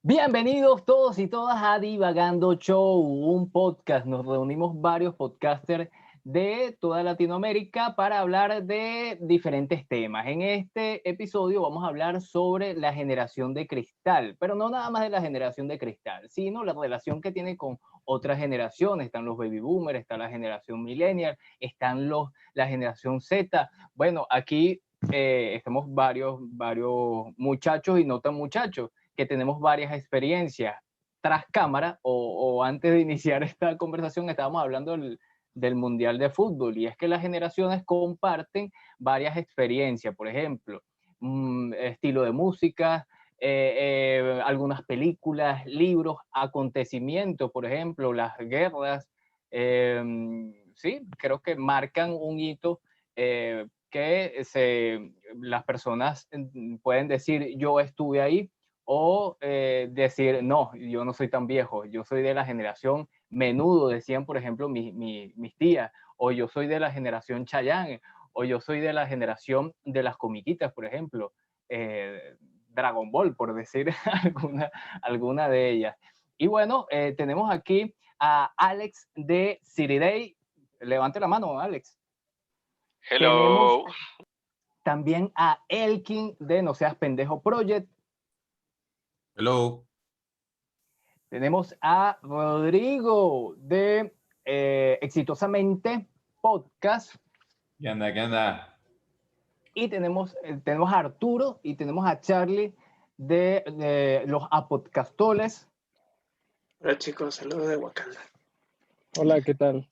Bienvenidos todos y todas a Divagando Show, un podcast. Nos reunimos varios podcasters de toda Latinoamérica para hablar de diferentes temas. En este episodio vamos a hablar sobre la generación de cristal, pero no nada más de la generación de cristal, sino la relación que tiene con otras generaciones. Están los baby boomers, está la generación millennial, la generación Z. Bueno, aquí estamos varios muchachos y no tan muchachos que tenemos varias experiencias tras cámara o antes de iniciar esta conversación estábamos hablando del Mundial de Fútbol y es que las generaciones comparten varias experiencias, por ejemplo, estilo de música, algunas películas, libros, acontecimientos, por ejemplo, las guerras, sí, creo que marcan un hito las personas pueden decir yo estuve ahí o decir no, yo no soy tan viejo, yo soy de la generación Menudo, decían por ejemplo mis tías, o yo soy de la generación Chayanne, o yo soy de la generación de las comiquitas, por ejemplo, Dragon Ball, por decir alguna de ellas. Y bueno, tenemos aquí a Alex de City Day. Levante la mano, Alex. Tenemos Hello. también a Elkin de No Seas Pendejo Project. Hello. Tenemos a Rodrigo de Exitosamente Podcast. ¿Qué anda? ¿Qué anda? Y tenemos a Arturo y tenemos a Charlie de los Apodcastoles. Hola chicos, saludos de Wakanda. Hola, ¿qué tal?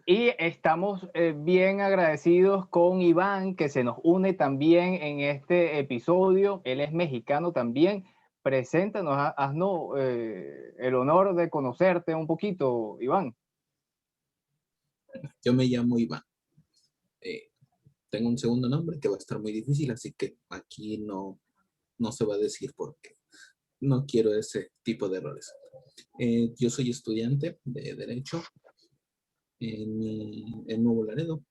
Y estamos bien agradecidos con Iván, que se nos une también en este episodio. Él es mexicano también. Preséntanos, haznos el honor de conocerte un poquito, Iván. Yo me llamo Iván. Tengo un segundo nombre que va a estar muy difícil, así que aquí no se va a decir porque no quiero ese tipo de errores. Yo soy estudiante de Derecho en Nuevo Laredo.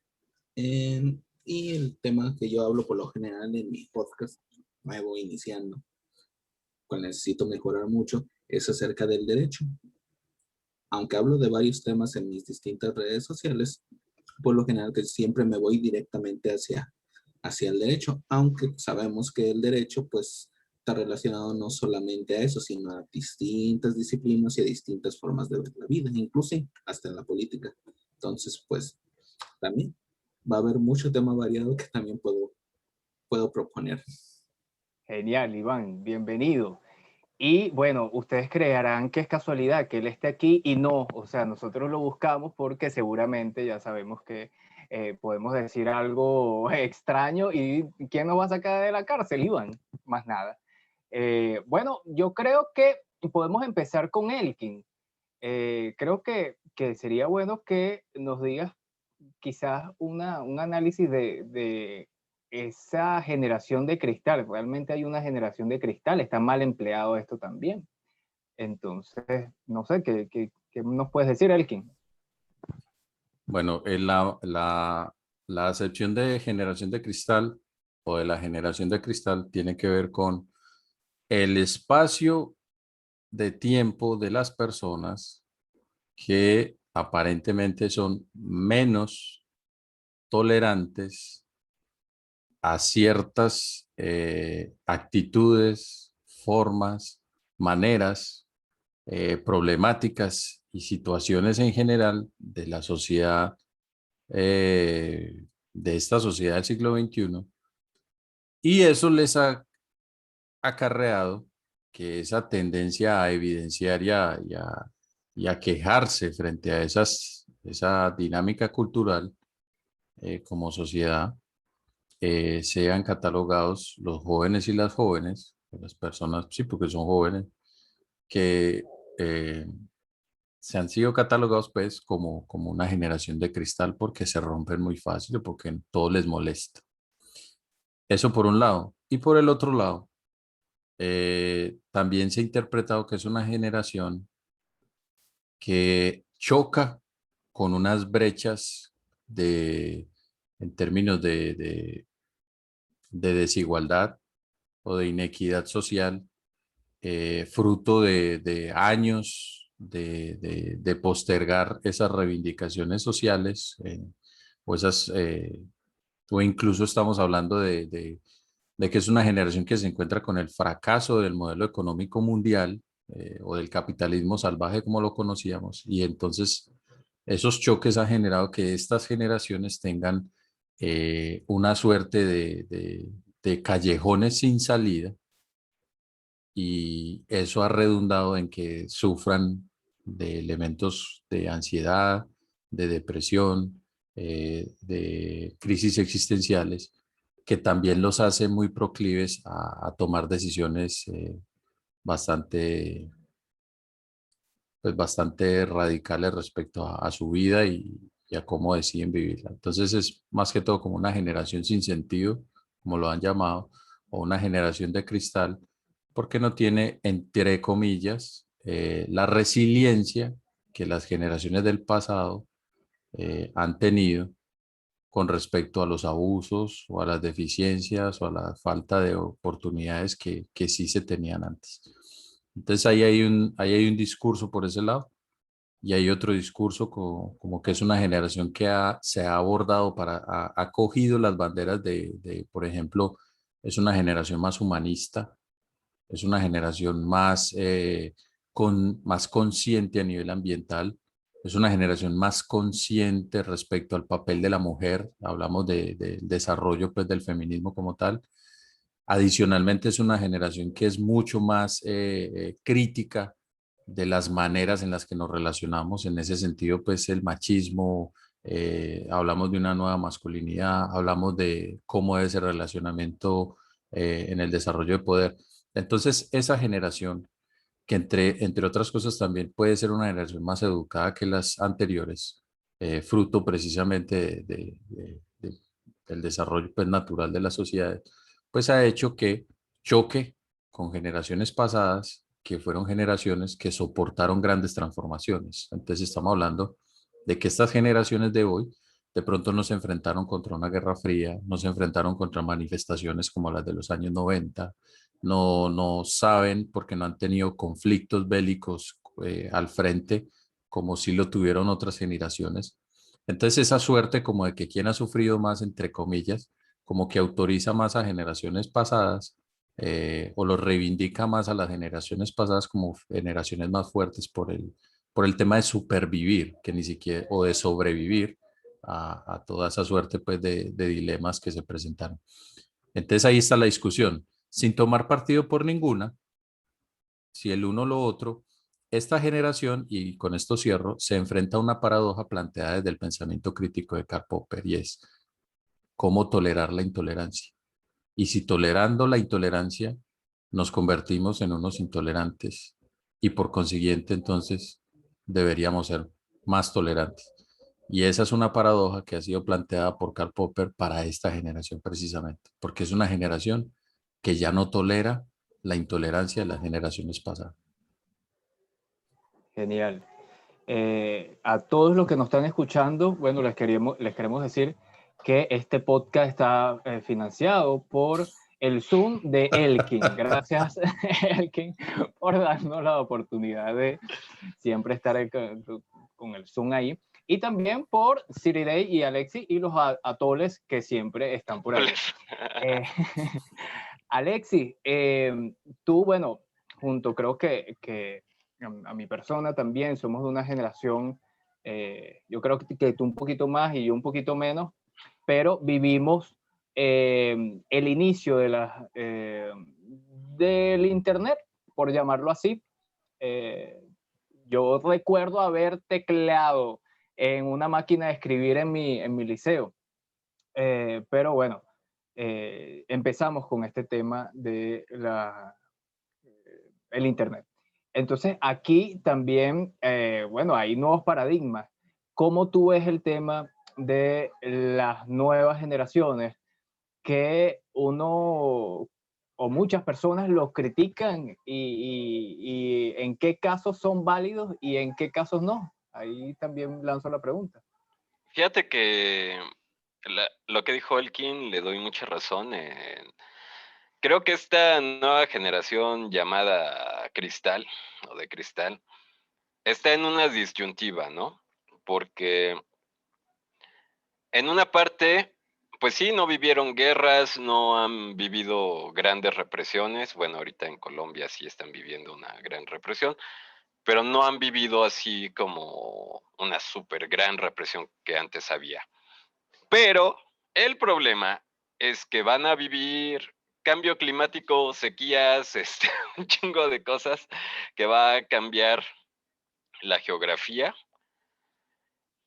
Y el tema que yo hablo por lo general en mi podcast, me voy iniciando, cual necesito mejorar mucho, es acerca del derecho. Aunque hablo de varios temas en mis distintas redes sociales, por lo general que siempre me voy directamente hacia el derecho, aunque sabemos que el derecho pues está relacionado no solamente a eso, sino a distintas disciplinas y a distintas formas de ver la vida, incluso hasta en la política. Entonces pues también va a haber mucho tema variado que también puedo proponer. Genial, Iván, bienvenido. Y bueno, ustedes creerán que es casualidad que él esté aquí y no, o sea, nosotros lo buscamos porque seguramente ya sabemos que podemos decir algo extraño y ¿quién nos va a sacar de la cárcel, Iván? Más nada. Bueno, yo creo que podemos empezar con Elkin. Creo que sería bueno que nos digas quizás un análisis de esa generación de cristal. Realmente hay una generación de cristal, está mal empleado esto también. Entonces, no sé, ¿qué nos puedes decir, Elkin? Bueno, la acepción de generación de cristal o de la generación de cristal tiene que ver con el espacio de tiempo de las personas que aparentemente son menos tolerantes a ciertas actitudes, formas, maneras, problemáticas y situaciones en general de la sociedad, de esta sociedad del siglo XXI. Y eso les ha acarreado que esa tendencia a evidenciar y a quejarse frente a esa dinámica cultural como sociedad, sean catalogados los jóvenes y las jóvenes, las personas, sí, porque son jóvenes, que se han sido catalogados pues como una generación de cristal porque se rompen muy fácil, porque todo les molesta. Eso por un lado. Y por el otro lado, también se ha interpretado que es una generación que choca con unas brechas en términos de desigualdad o de inequidad social fruto de años de postergar esas reivindicaciones sociales, o esas, o incluso estamos hablando de que es una generación que se encuentra con el fracaso del modelo económico mundial, o del capitalismo salvaje como lo conocíamos, y entonces esos choques han generado que estas generaciones tengan una suerte de callejones sin salida, y eso ha redundado en que sufran de elementos de ansiedad, de depresión, de crisis existenciales, que también los hace muy proclives a tomar decisiones bastante, pues bastante radicales respecto a su vida y a cómo deciden vivirla. Entonces es más que todo como una generación sin sentido, como lo han llamado, o una generación de cristal, porque no tiene, entre comillas, la resiliencia que las generaciones del pasado han tenido con respecto a los abusos o a las deficiencias o a la falta de oportunidades que sí se tenían antes. Entonces ahí hay un discurso por ese lado, y hay otro discurso como que es una generación que se ha abordado ha cogido las banderas por ejemplo, es una generación más humanista, es una generación más consciente a nivel ambiental, es una generación más consciente respecto al papel de la mujer, hablamos del desarrollo pues, del feminismo como tal. Adicionalmente es una generación que es mucho más crítica de las maneras en las que nos relacionamos. En ese sentido, pues el machismo, hablamos de una nueva masculinidad, hablamos de cómo es el relacionamiento en el desarrollo de poder. Entonces, esa generación, que entre otras cosas también puede ser una generación más educada que las anteriores, fruto precisamente del desarrollo pues, natural de las sociedades, pues ha hecho que choque con generaciones pasadas, que fueron generaciones que soportaron grandes transformaciones. Entonces estamos hablando de que estas generaciones de hoy de pronto no se enfrentaron contra una guerra fría, no se enfrentaron contra manifestaciones como las de los años 90, no saben porque no han tenido conflictos bélicos al frente como si lo tuvieron otras generaciones. Entonces esa suerte como de que quien ha sufrido más, entre comillas, como que autoriza más a generaciones pasadas, o lo reivindica más a las generaciones pasadas como generaciones más fuertes por el tema de supervivir, que ni siquiera, o de sobrevivir a toda esa suerte pues, de dilemas que se presentaron. Entonces ahí está la discusión, sin tomar partido por ninguna, si el uno o lo otro, esta generación, y con esto cierro, se enfrenta a una paradoja planteada desde el pensamiento crítico de Karl Popper, y es cómo tolerar la intolerancia. Y si tolerando la intolerancia nos convertimos en unos intolerantes, y por consiguiente entonces deberíamos ser más tolerantes. Y esa es una paradoja que ha sido planteada por Karl Popper para esta generación precisamente, porque es una generación que ya no tolera la intolerancia de las generaciones pasadas. Genial. A todos los que nos están escuchando, bueno, les queremos decir que este podcast está financiado por el Zoom de Elkin. Gracias, Elkin, por darnos la oportunidad de siempre estar con el Zoom ahí. Y también por Ciriday y Alexi y los atoles que siempre están por ahí. Alexi, tú, bueno, junto creo que a mi persona también somos de una generación, yo creo que tú un poquito más y yo un poquito menos, pero vivimos el inicio del Internet, por llamarlo así. Yo recuerdo haber tecleado en una máquina de escribir en mi liceo, pero bueno, empezamos con este tema de el Internet. Entonces, aquí también, bueno, hay nuevos paradigmas. ¿Cómo tú ves el tema de las nuevas generaciones que uno o muchas personas los critican y en qué casos son válidos y en qué casos no? Ahí también lanzo la pregunta. Fíjate que lo que dijo Elkin le doy mucha razón. creo que esta nueva generación llamada Cristal, o de Cristal, está en una disyuntiva, ¿no? Porque en una parte, pues sí, no vivieron guerras, no han vivido grandes represiones. Bueno, ahorita en Colombia sí están viviendo una gran represión, pero no han vivido así como una súper gran represión que antes había. Pero el problema es que van a vivir cambio climático, sequías, un chingo de cosas que va a cambiar la geografía.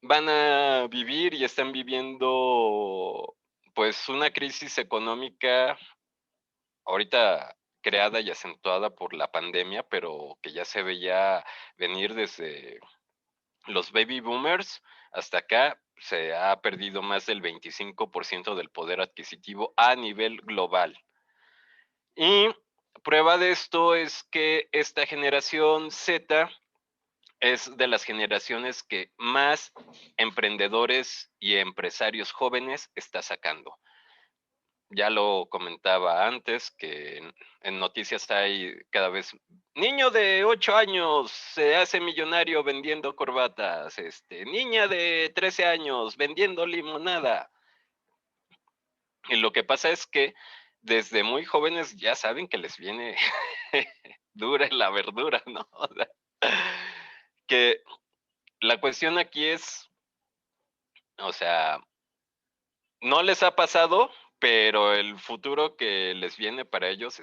Van a vivir y están viviendo pues una crisis económica ahorita creada y acentuada por la pandemia, pero que ya se veía venir desde los baby boomers hasta acá. Se ha perdido más del 25% del poder adquisitivo a nivel global. Y prueba de esto es que esta generación Z es de las generaciones que más emprendedores y empresarios jóvenes está sacando. Ya lo comentaba antes, que en noticias hay cada vez, niño de 8 años se hace millonario vendiendo corbatas, niña de 13 años vendiendo limonada. Y lo que pasa es que desde muy jóvenes ya saben que les viene dura la verdura, ¿no? O sea, que la cuestión aquí es, o sea, no les ha pasado, pero el futuro que les viene para ellos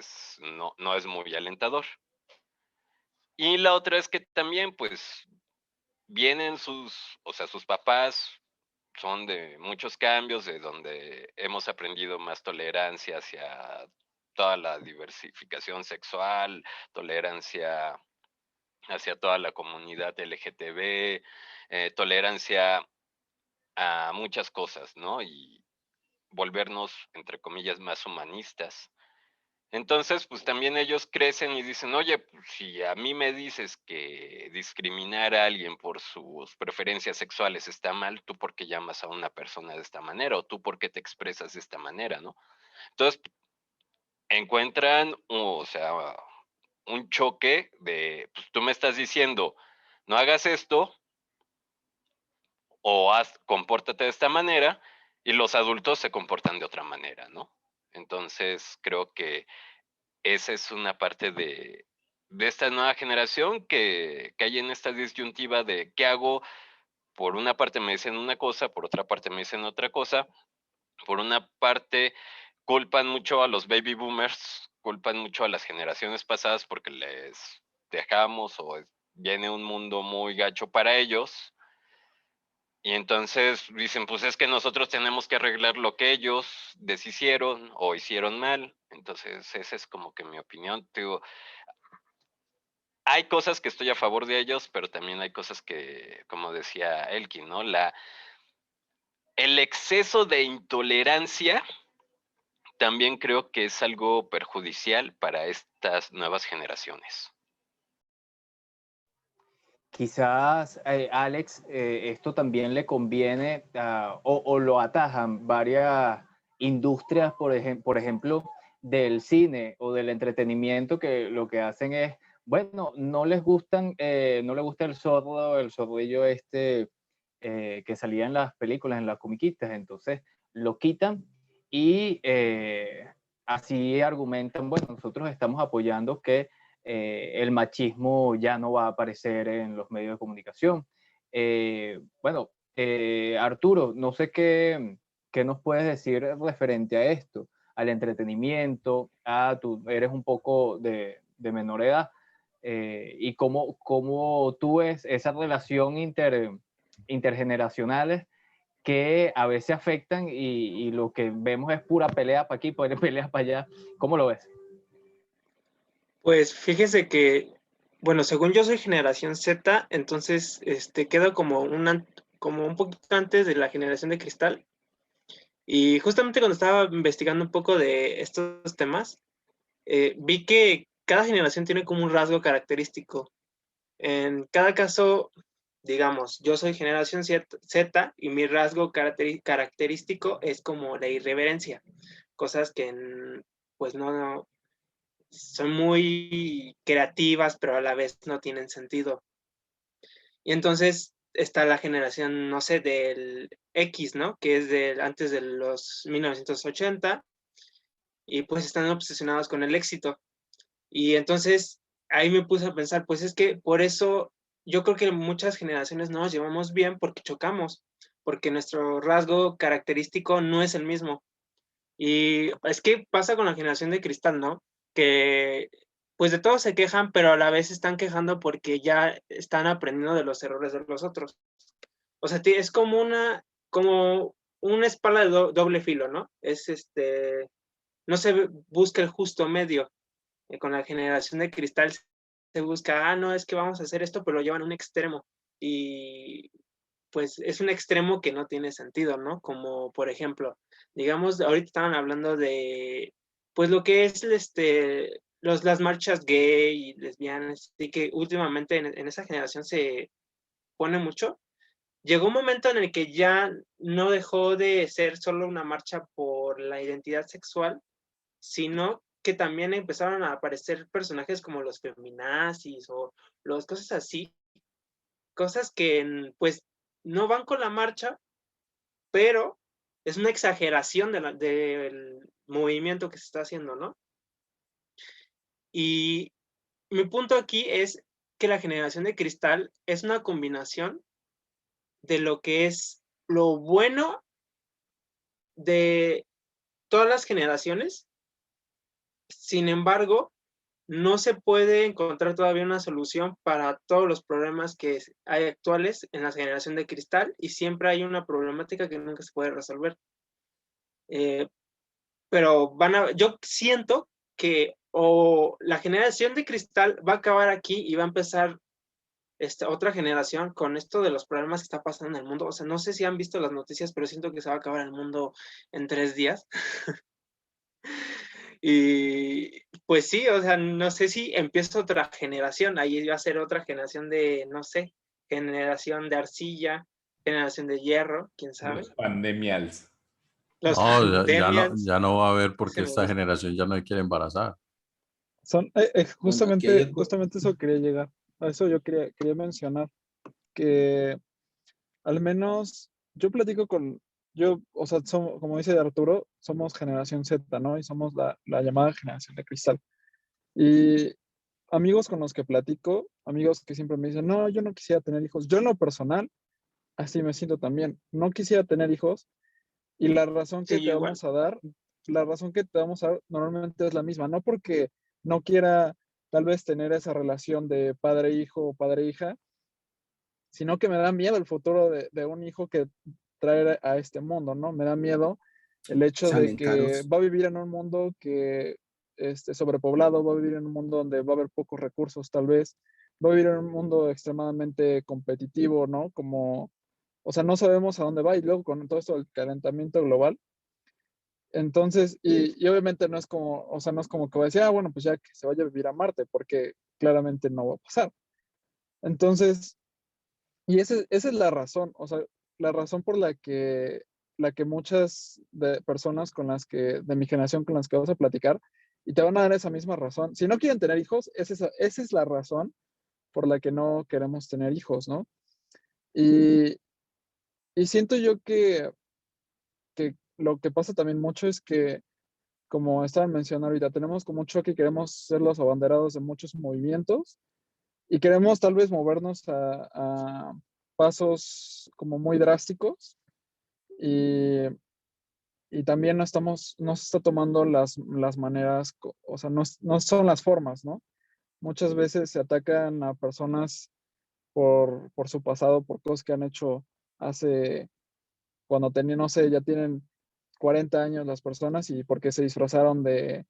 no es muy alentador. Y la otra es que también, pues, vienen sus papás son de muchos cambios, de donde hemos aprendido más tolerancia hacia toda la diversificación sexual, tolerancia hacia toda la comunidad LGTB, tolerancia a muchas cosas, ¿no? Y volvernos, entre comillas, más humanistas. Entonces, pues también ellos crecen y dicen, oye, pues, si a mí me dices que discriminar a alguien por sus preferencias sexuales está mal, ¿tú por qué llamas a una persona de esta manera? ¿O tú por qué te expresas de esta manera, no? Entonces, encuentran, o sea, un choque de, pues tú me estás diciendo, no hagas esto, o compórtate de esta manera, y los adultos se comportan de otra manera, ¿no? Entonces, creo que esa es una parte de esta nueva generación que hay en esta disyuntiva de qué hago. Por una parte me dicen una cosa, por otra parte me dicen otra cosa. Por una parte culpan mucho a los baby boomers, culpan mucho a las generaciones pasadas porque les dejamos o viene un mundo muy gacho para ellos. Y entonces dicen, pues es que nosotros tenemos que arreglar lo que ellos deshicieron o hicieron mal. Entonces, esa es como que mi opinión. Digo, hay cosas que estoy a favor de ellos, pero también hay cosas que, como decía Elkin, ¿no? El exceso de intolerancia también creo que es algo perjudicial para estas nuevas generaciones. Quizás, Alex, esto también le conviene o lo atajan varias industrias, por ejemplo, del cine o del entretenimiento, que lo que hacen es, bueno, no les gusta el sordillo que salía en las películas, en las comiquitas, entonces lo quitan y así argumentan, bueno, nosotros estamos apoyando que el machismo ya no va a aparecer en los medios de comunicación. Bueno, Arturo, no sé qué nos puedes decir referente a esto, al entretenimiento. Tú eres un poco de menor edad, y cómo tú ves esa relación intergeneracionales que a veces afectan y lo que vemos es pura pelea para aquí, pelea para allá. ¿Cómo lo ves? Pues fíjese que, bueno, según yo soy generación Z, entonces quedo como un poquito antes de la generación de cristal. Y justamente cuando estaba investigando un poco de estos temas, vi que cada generación tiene como un rasgo característico. En cada caso, digamos, yo soy generación Z y mi rasgo característico es como la irreverencia, cosas que pues no son muy creativas, pero a la vez no tienen sentido. Y entonces está la generación, no sé, del X, ¿no? Que es antes de los 1980, y pues están obsesionados con el éxito. Y entonces ahí me puse a pensar, pues es que por eso yo creo que muchas generaciones no nos llevamos bien porque chocamos, porque nuestro rasgo característico no es el mismo. Y es que pasa con la generación de cristal, ¿no? Que pues de todo se quejan, pero a la vez están quejando porque ya están aprendiendo de los errores de los otros. O sea, es como una espada de doble filo, ¿no? No se busca el justo medio. Con la generación de cristal se busca, no, es que vamos a hacer esto, pero lo llevan a un extremo. Y pues es un extremo que no tiene sentido, ¿no? Como por ejemplo, digamos, ahorita estaban hablando de, pues lo que es las marchas gay y lesbianas, y que últimamente en esa generación se pone mucho. Llegó un momento en el que ya no dejó de ser solo una marcha por la identidad sexual, sino que también empezaron a aparecer personajes como los feminazis o los cosas así, cosas que pues no van con la marcha, pero es una exageración del movimiento que se está haciendo, ¿no? Y mi punto aquí es que la generación de cristal es una combinación de lo que es lo bueno de todas las generaciones. Sin embargo, no se puede encontrar todavía una solución para todos los problemas que hay actuales en la generación de cristal, y siempre hay una problemática que nunca se puede resolver. Pero yo siento que o la generación de cristal va a acabar aquí y va a empezar otra generación con esto de los problemas que está pasando en el mundo. O sea, no sé si han visto las noticias, pero siento que se va a acabar el mundo en 3 días. Y pues sí, o sea, no sé si empieza otra generación, ahí va a ser otra generación de, no sé, generación de arcilla, generación de hierro, quién sabe. Los pandemials. Los No, pandemias, ya no va a haber porque ese me esta gusta. generación ya no se quiere embarazar. Bueno, aquí justamente, hay justamente eso quería llegar. A eso yo quería mencionar que al menos yo platico o sea, como dice Arturo, somos generación Z, ¿no? Y somos la llamada generación de cristal. Y amigos con los que platico, amigos que siempre me dicen, no, yo no quisiera tener hijos. Yo en lo personal, así me siento también. No quisiera tener hijos y la razón que Sí, te yo igual. vamos a dar, la razón que te vamos a dar normalmente es la misma. No porque no quiera tal vez tener esa relación de padre-hijo o padre-hija, sino que me da miedo el futuro de un hijo que traer a este mundo, ¿no? Me da miedo el hecho de Salen que caros. va a vivir en un mundo que sobrepoblado, va a vivir en un mundo donde va a haber pocos recursos tal vez, va a vivir en un mundo extremadamente competitivo, ¿no? Como, o sea, no sabemos a dónde va y luego con todo esto del calentamiento global. Entonces, y obviamente no es como, o sea, no es como que va a decir, ah, bueno, pues ya que se vaya a vivir a Marte, porque claramente no va a pasar. Entonces, y esa es la razón, o sea, la razón por la que muchas personas de mi generación con las que vas a platicar, y te van a dar esa misma razón. Si no quieren tener hijos, esa es la razón por la que no queremos tener hijos, ¿no? Y, y siento yo que lo que pasa también mucho es que, como estaban mencionando ahorita, tenemos como mucho que queremos ser los abanderados de muchos movimientos y queremos tal vez movernos a pasos como muy drásticos y, y también no se está tomando las maneras, o sea, no son las formas, ¿no? Muchas veces se atacan a personas por su pasado, por cosas que han hecho hace, cuando tenían, no sé, ya tienen 40 años las personas y porque se disfrazaron de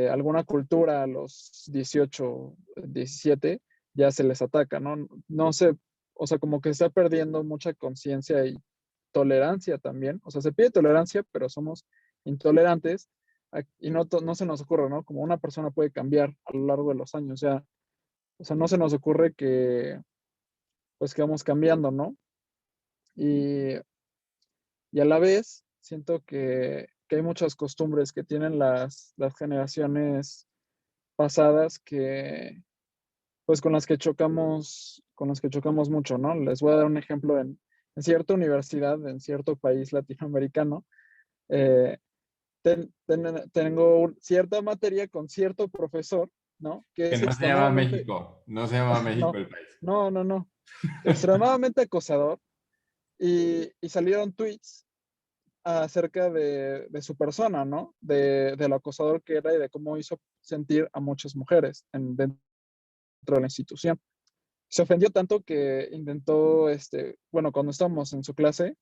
alguna cultura a los 18, 17, ya se les ataca, ¿no? No sé, o sea, como que está perdiendo mucha conciencia y tolerancia también. O sea, se pide tolerancia, pero somos intolerantes y no se nos ocurre, ¿no? Como una persona puede cambiar a lo largo de los años, o sea, no se nos ocurre pues que vamos cambiando, ¿no? Y, y a la vez siento que hay muchas costumbres que tienen las generaciones pasadas que, pues con las que chocamos mucho, ¿no? Les voy a dar un ejemplo en cierta universidad, en cierto país latinoamericano. eh, Tengo cierta materia con cierto profesor, ¿no? Que Que es no se llama extremadamente, México, no se llama México no, el país. no, extremadamente acosador y salieron tweets acerca de su persona, ¿no? De lo acosador que era y de cómo hizo sentir a muchas mujeres dentro de la institución. Se ofendió tanto que intentó, bueno, cuando estábamos en su clase,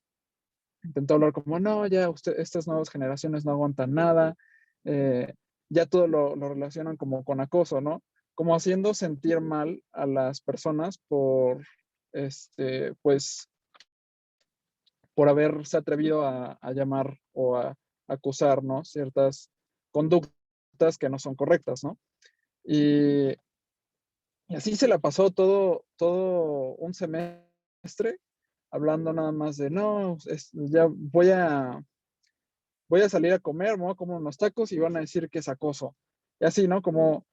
intentó hablar como, no, ya estas nuevas generaciones no aguantan nada, eh, ya todo lo relacionan como con acoso, ¿no? Como haciendo sentir mal a las personas pues, por haberse atrevido a llamar o a acusar, ¿no? Ciertas conductas que no son correctas, ¿no? Y, y así se la pasó todo un semestre hablando nada más de, no, ya voy a salir a comer, me voy a comer unos tacos y van a decir que es acoso. Y así, ¿no? Como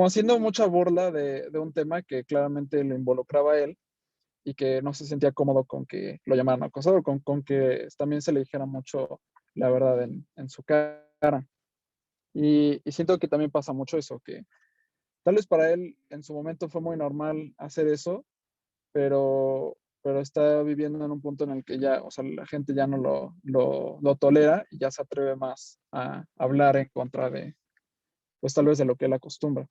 haciendo mucha burla de un tema que claramente lo involucraba a él y que no se sentía cómodo con que lo llamaran acosador, con que también se le dijera mucho la verdad en su cara. Y siento que también pasa mucho eso, que tal vez para él en su momento fue muy normal hacer eso, pero está viviendo en un punto en el que ya, o sea, la gente ya no lo tolera y ya se atreve más a hablar en contra de, pues tal vez de lo que él acostumbra.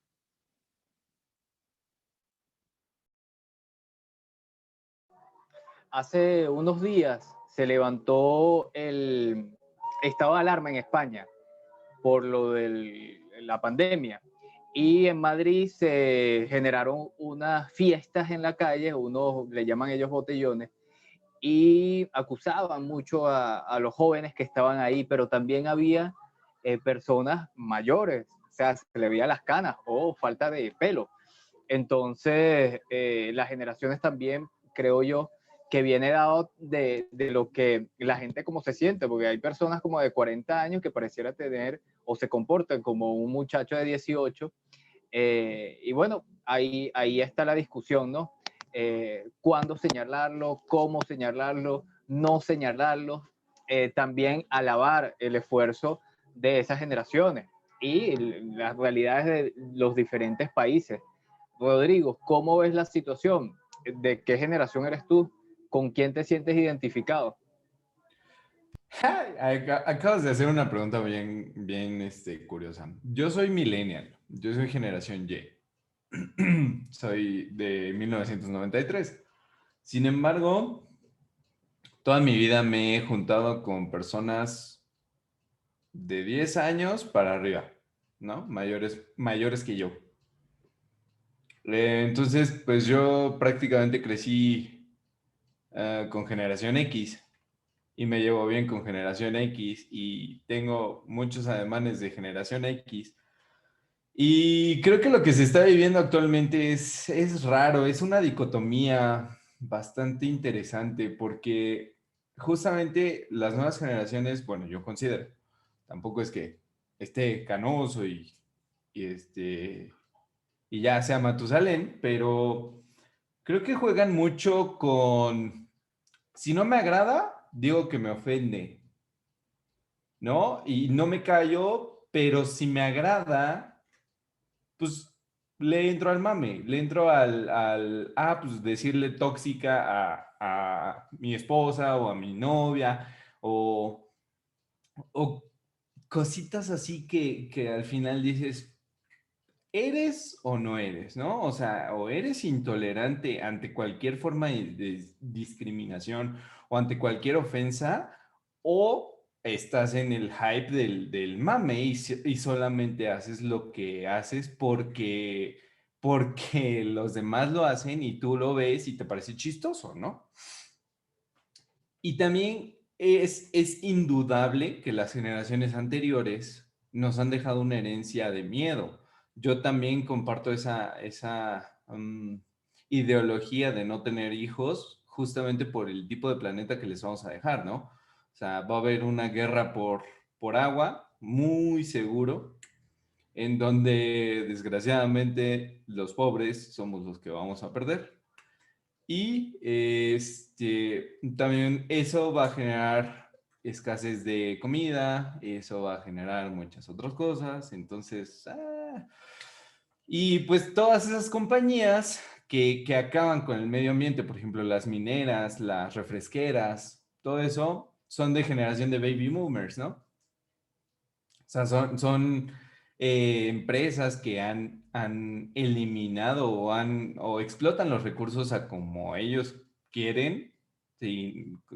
Hace unos días se levantó el estado de alarma en España por lo de la pandemia. Y en Madrid se generaron unas fiestas en la calle, unos le llaman ellos botellones, y acusaban mucho a los jóvenes que estaban ahí, pero también había personas mayores, o sea, se le veía las canas o falta de pelo. Entonces, las generaciones también, creo yo, que viene dado de lo que la gente como se siente, porque hay personas como de 40 años que pareciera tener o se comportan como un muchacho de 18. Y bueno, ahí está la discusión, ¿no? ¿Cuándo señalarlo? ¿Cómo señalarlo? ¿No señalarlo? También alabar el esfuerzo de esas generaciones y las realidades de los diferentes países. Rodrigo, ¿cómo ves la situación? ¿De qué generación eres tú? ¿Con quién te sientes identificado? Acabas de hacer una pregunta bien curiosa. Yo soy millennial, yo soy generación Y. Soy de 1993. Sin embargo, toda mi vida me he juntado con personas de 10 años para arriba, ¿no? Mayores que yo. Entonces, pues yo prácticamente crecí con generación X y me llevo bien con generación X y tengo muchos ademanes de generación X. Y creo que lo que se está viviendo actualmente es raro, es una dicotomía bastante interesante porque justamente las nuevas generaciones, bueno, yo considero, tampoco es que esté canoso y ya sea Matusalén, pero creo que juegan mucho con, si no me agrada, digo que me ofende, ¿no? Y no me callo, pero si me agrada, pues le entro al mame, le entro pues decirle tóxica a mi esposa o a mi novia o cositas así que al final dices, ¿eres o no eres, no? O sea, o eres intolerante ante cualquier forma de discriminación o ante cualquier ofensa, o estás en el hype del mame y solamente haces lo que haces porque los demás lo hacen y tú lo ves y te parece chistoso, ¿no? Y también es indudable que las generaciones anteriores nos han dejado una herencia de miedo. Yo también comparto esa ideología de no tener hijos justamente por el tipo de planeta que les vamos a dejar, ¿no? O sea, va a haber una guerra por agua, muy seguro, en donde desgraciadamente los pobres somos los que vamos a perder. Y también eso va a generar escasez de comida, eso va a generar muchas otras cosas. Entonces, y pues todas esas compañías que acaban con el medio ambiente, por ejemplo, las mineras, las refresqueras, todo eso son de generación de baby boomers, ¿no? O sea, son empresas que han eliminado o explotan los recursos a como ellos quieren,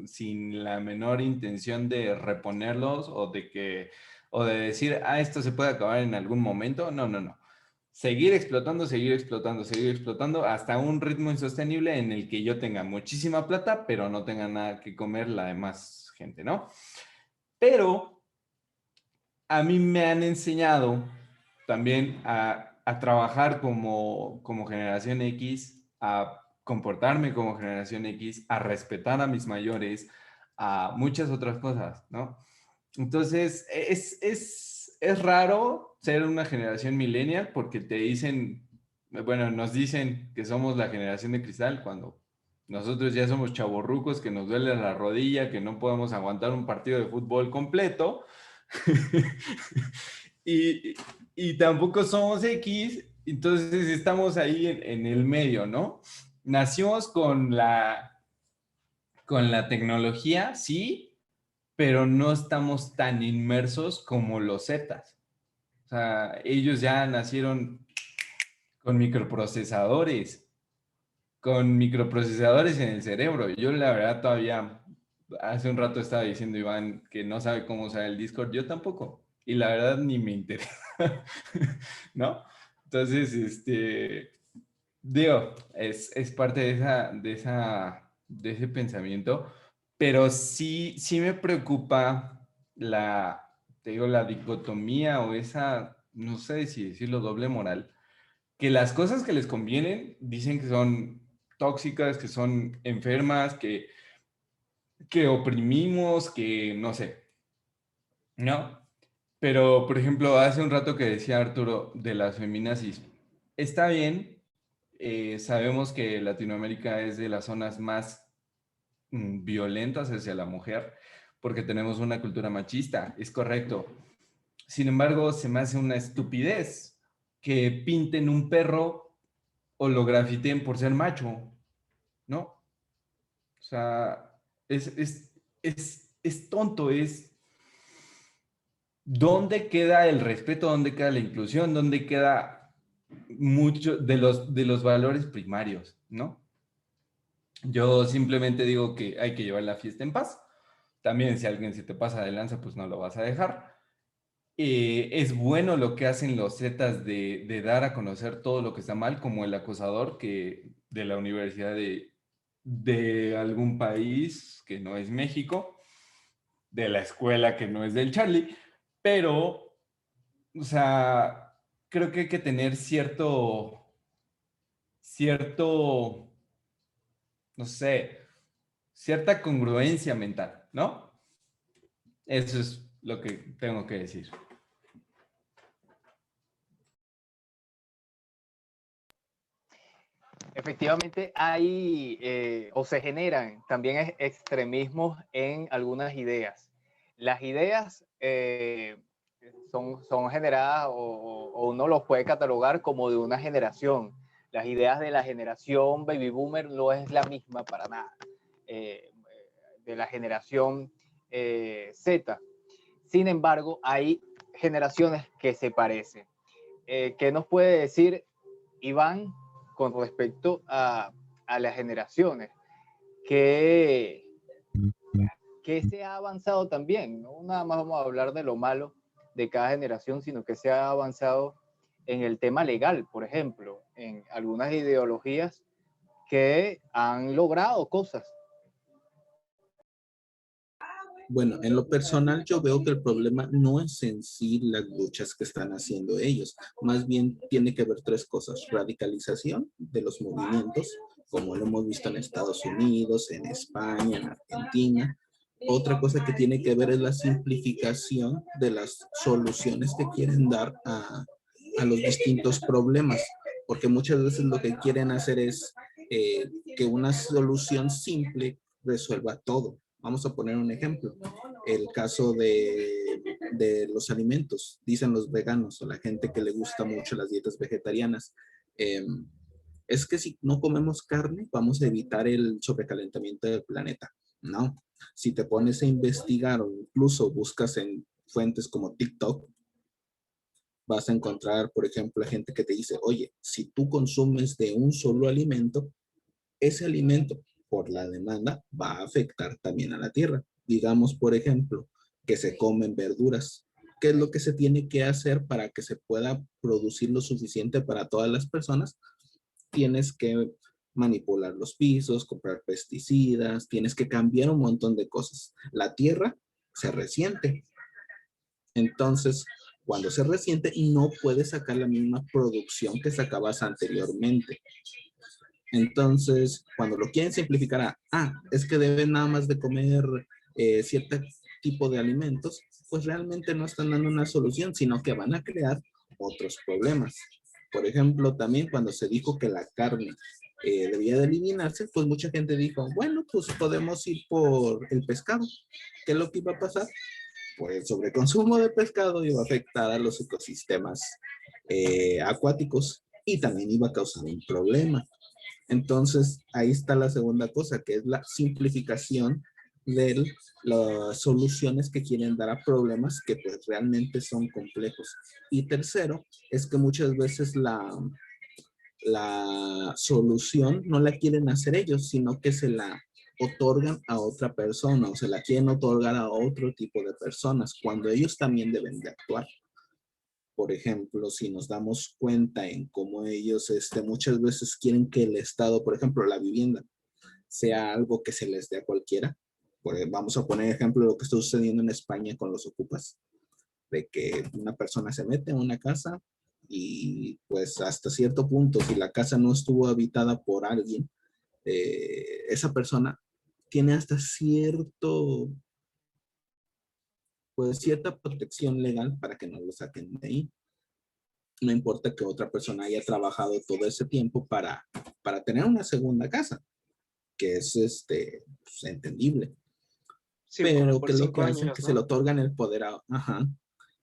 sin la menor intención de reponerlos o de decir, esto se puede acabar en algún momento. No, no, no. Seguir explotando, seguir explotando, seguir explotando hasta un ritmo insostenible en el que yo tenga muchísima plata, pero no tenga nada que comer la demás gente, ¿no? Pero a mí me han enseñado también a trabajar como generación X, a comportarme como generación X, a respetar a mis mayores, a muchas otras cosas, ¿no? Entonces, es raro ser una generación millennial porque te dicen, bueno, nos dicen que somos la generación de cristal cuando nosotros ya somos chavorrucos, que nos duele la rodilla, que no podemos aguantar un partido de fútbol completo. y, y tampoco somos X, entonces estamos ahí en el medio, ¿no? Nacimos con la tecnología, sí, pero no estamos tan inmersos como los Zetas. O sea, ellos ya nacieron con microprocesadores en el cerebro. Yo la verdad todavía, hace un rato estaba diciendo Iván que no sabe cómo usar el Discord, yo tampoco. Y la verdad ni me interesa, ¿no? Entonces, digo, es parte de ese pensamiento, pero sí me preocupa te digo, la dicotomía o esa, no sé si decirlo, doble moral, que las cosas que les convienen dicen que son tóxicas, que son enfermas, que oprimimos, que no sé, ¿no? Pero, por ejemplo, hace un rato que decía Arturo de las feminazis, está bien, sabemos que Latinoamérica es de las zonas más violentas hacia la mujer, porque tenemos una cultura machista, es correcto. Sin embargo, se me hace una estupidez que pinten un perro o lo grafiten por ser macho, ¿no? O sea, es tonto, ¿dónde queda el respeto? ¿Dónde queda la inclusión? ¿Dónde queda mucho de los valores primarios, ¿no? Yo simplemente digo que hay que llevar la fiesta en paz. También si alguien se te pasa de lanza, pues no lo vas a dejar. Es bueno lo que hacen los Zetas de dar a conocer todo lo que está mal, como el acosador de la universidad de algún país que no es México, de la escuela que no es del Charlie, pero, o sea, creo que hay que tener no sé, cierta congruencia mental, ¿no? Eso es lo que tengo que decir. Efectivamente hay o se generan también extremismos en algunas ideas. Las ideas son generadas o uno los puede catalogar como de una generación. Las ideas de la generación baby boomer no es la misma para nada de la generación Z. Sin embargo, hay generaciones que se parecen. ¿Qué nos puede decir Iván con respecto a las generaciones? Que se ha avanzado también, no nada más vamos a hablar de lo malo de cada generación, sino que se ha avanzado en el tema legal, por ejemplo, en algunas ideologías que han logrado cosas. Bueno, en lo personal yo veo que el problema no es en sí las luchas que están haciendo ellos, más bien tiene que ver tres cosas: radicalización de los movimientos, como lo hemos visto en Estados Unidos, en España, en Argentina, Otra cosa que tiene que ver es la simplificación de las soluciones que quieren dar a los distintos problemas, porque muchas veces lo que quieren hacer es que una solución simple resuelva todo. Vamos a poner un ejemplo. El caso de los alimentos, dicen los veganos o la gente que le gusta mucho las dietas vegetarianas. Es que si no comemos carne, vamos a evitar el sobrecalentamiento del planeta. No, si te pones a investigar o incluso buscas en fuentes como TikTok, vas a encontrar, por ejemplo, gente que te dice, oye, si tú consumes de un solo alimento, ese alimento, por la demanda, va a afectar también a la tierra. Digamos, por ejemplo, que se comen verduras. ¿Qué es lo que se tiene que hacer para que se pueda producir lo suficiente para todas las personas? Tienes que manipular los pisos, comprar pesticidas, tienes que cambiar un montón de cosas. La tierra se resiente. Entonces, cuando se resiente, no puedes sacar la misma producción que sacabas anteriormente. Entonces, cuando lo quieren simplificar es que deben nada más de comer cierto tipo de alimentos, pues realmente no están dando una solución, sino que van a crear otros problemas. Por ejemplo, también cuando se dijo que la carne debía de eliminarse, pues mucha gente dijo, bueno, pues podemos ir por el pescado. ¿Qué es lo que iba a pasar? Pues el sobreconsumo de pescado iba a afectar a los ecosistemas acuáticos y también iba a causar un problema. Entonces, ahí está la segunda cosa, que es la simplificación de las soluciones que quieren dar a problemas que pues realmente son complejos. Y tercero, es que muchas veces la solución no la quieren hacer ellos, sino que se la otorgan a otra persona o se la quieren otorgar a otro tipo de personas, cuando ellos también deben de actuar. Por ejemplo, si nos damos cuenta en cómo ellos muchas veces quieren que el Estado, por ejemplo, la vivienda, sea algo que se les dé a cualquiera. Vamos a poner ejemplo lo que está sucediendo en España con los ocupas, de que una persona se mete en una casa y pues hasta cierto punto, si la casa no estuvo habitada por alguien, esa persona tiene hasta cierta protección legal para que no lo saquen de ahí. No importa que otra persona haya trabajado todo ese tiempo para tener una segunda casa, que es pues, entendible. Sí, Pero por que lo 5 que hacen años, que ¿no? se le otorgan el poder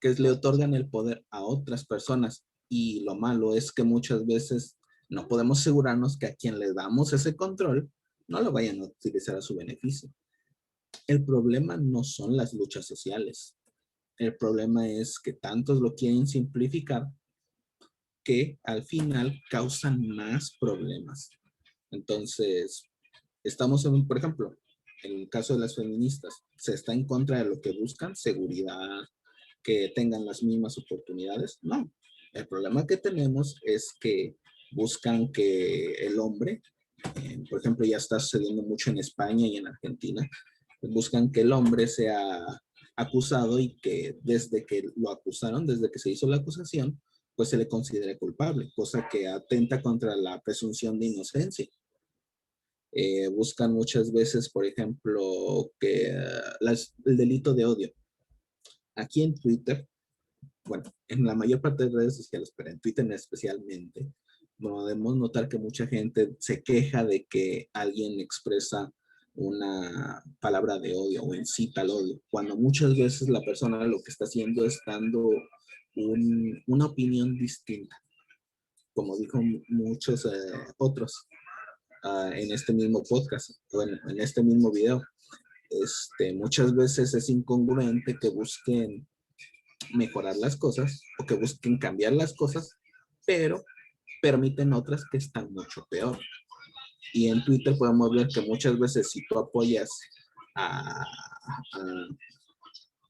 le otorgan el poder a otras personas. Y lo malo es que muchas veces no podemos asegurarnos que a quien le damos ese control no lo vayan a utilizar a su beneficio. El problema no son las luchas sociales. El problema es que tantos lo quieren simplificar que al final causan más problemas. Entonces, por ejemplo, en el caso de las feministas, se está en contra de lo que buscan, seguridad, que tengan las mismas oportunidades. No, el problema que tenemos es que buscan que el hombre, por ejemplo, ya está sucediendo mucho en España y en Argentina, buscan que el hombre sea acusado y que desde que lo acusaron, desde que se hizo la acusación, pues se le considere culpable, cosa que atenta contra la presunción de inocencia. Buscan muchas veces, por ejemplo, que el delito de odio. Aquí en Twitter, bueno, en la mayor parte de redes sociales, pero en Twitter especialmente, podemos notar que mucha gente se queja de que alguien expresa una palabra de odio o incita al odio, cuando muchas veces la persona lo que está haciendo es dando una opinión distinta, como dijo muchos otros en este mismo podcast, bueno, en este mismo video. Muchas veces es incongruente que busquen mejorar las cosas o que busquen cambiar las cosas, pero permiten otras que están mucho peor. Y en Twitter podemos ver que muchas veces si tú apoyas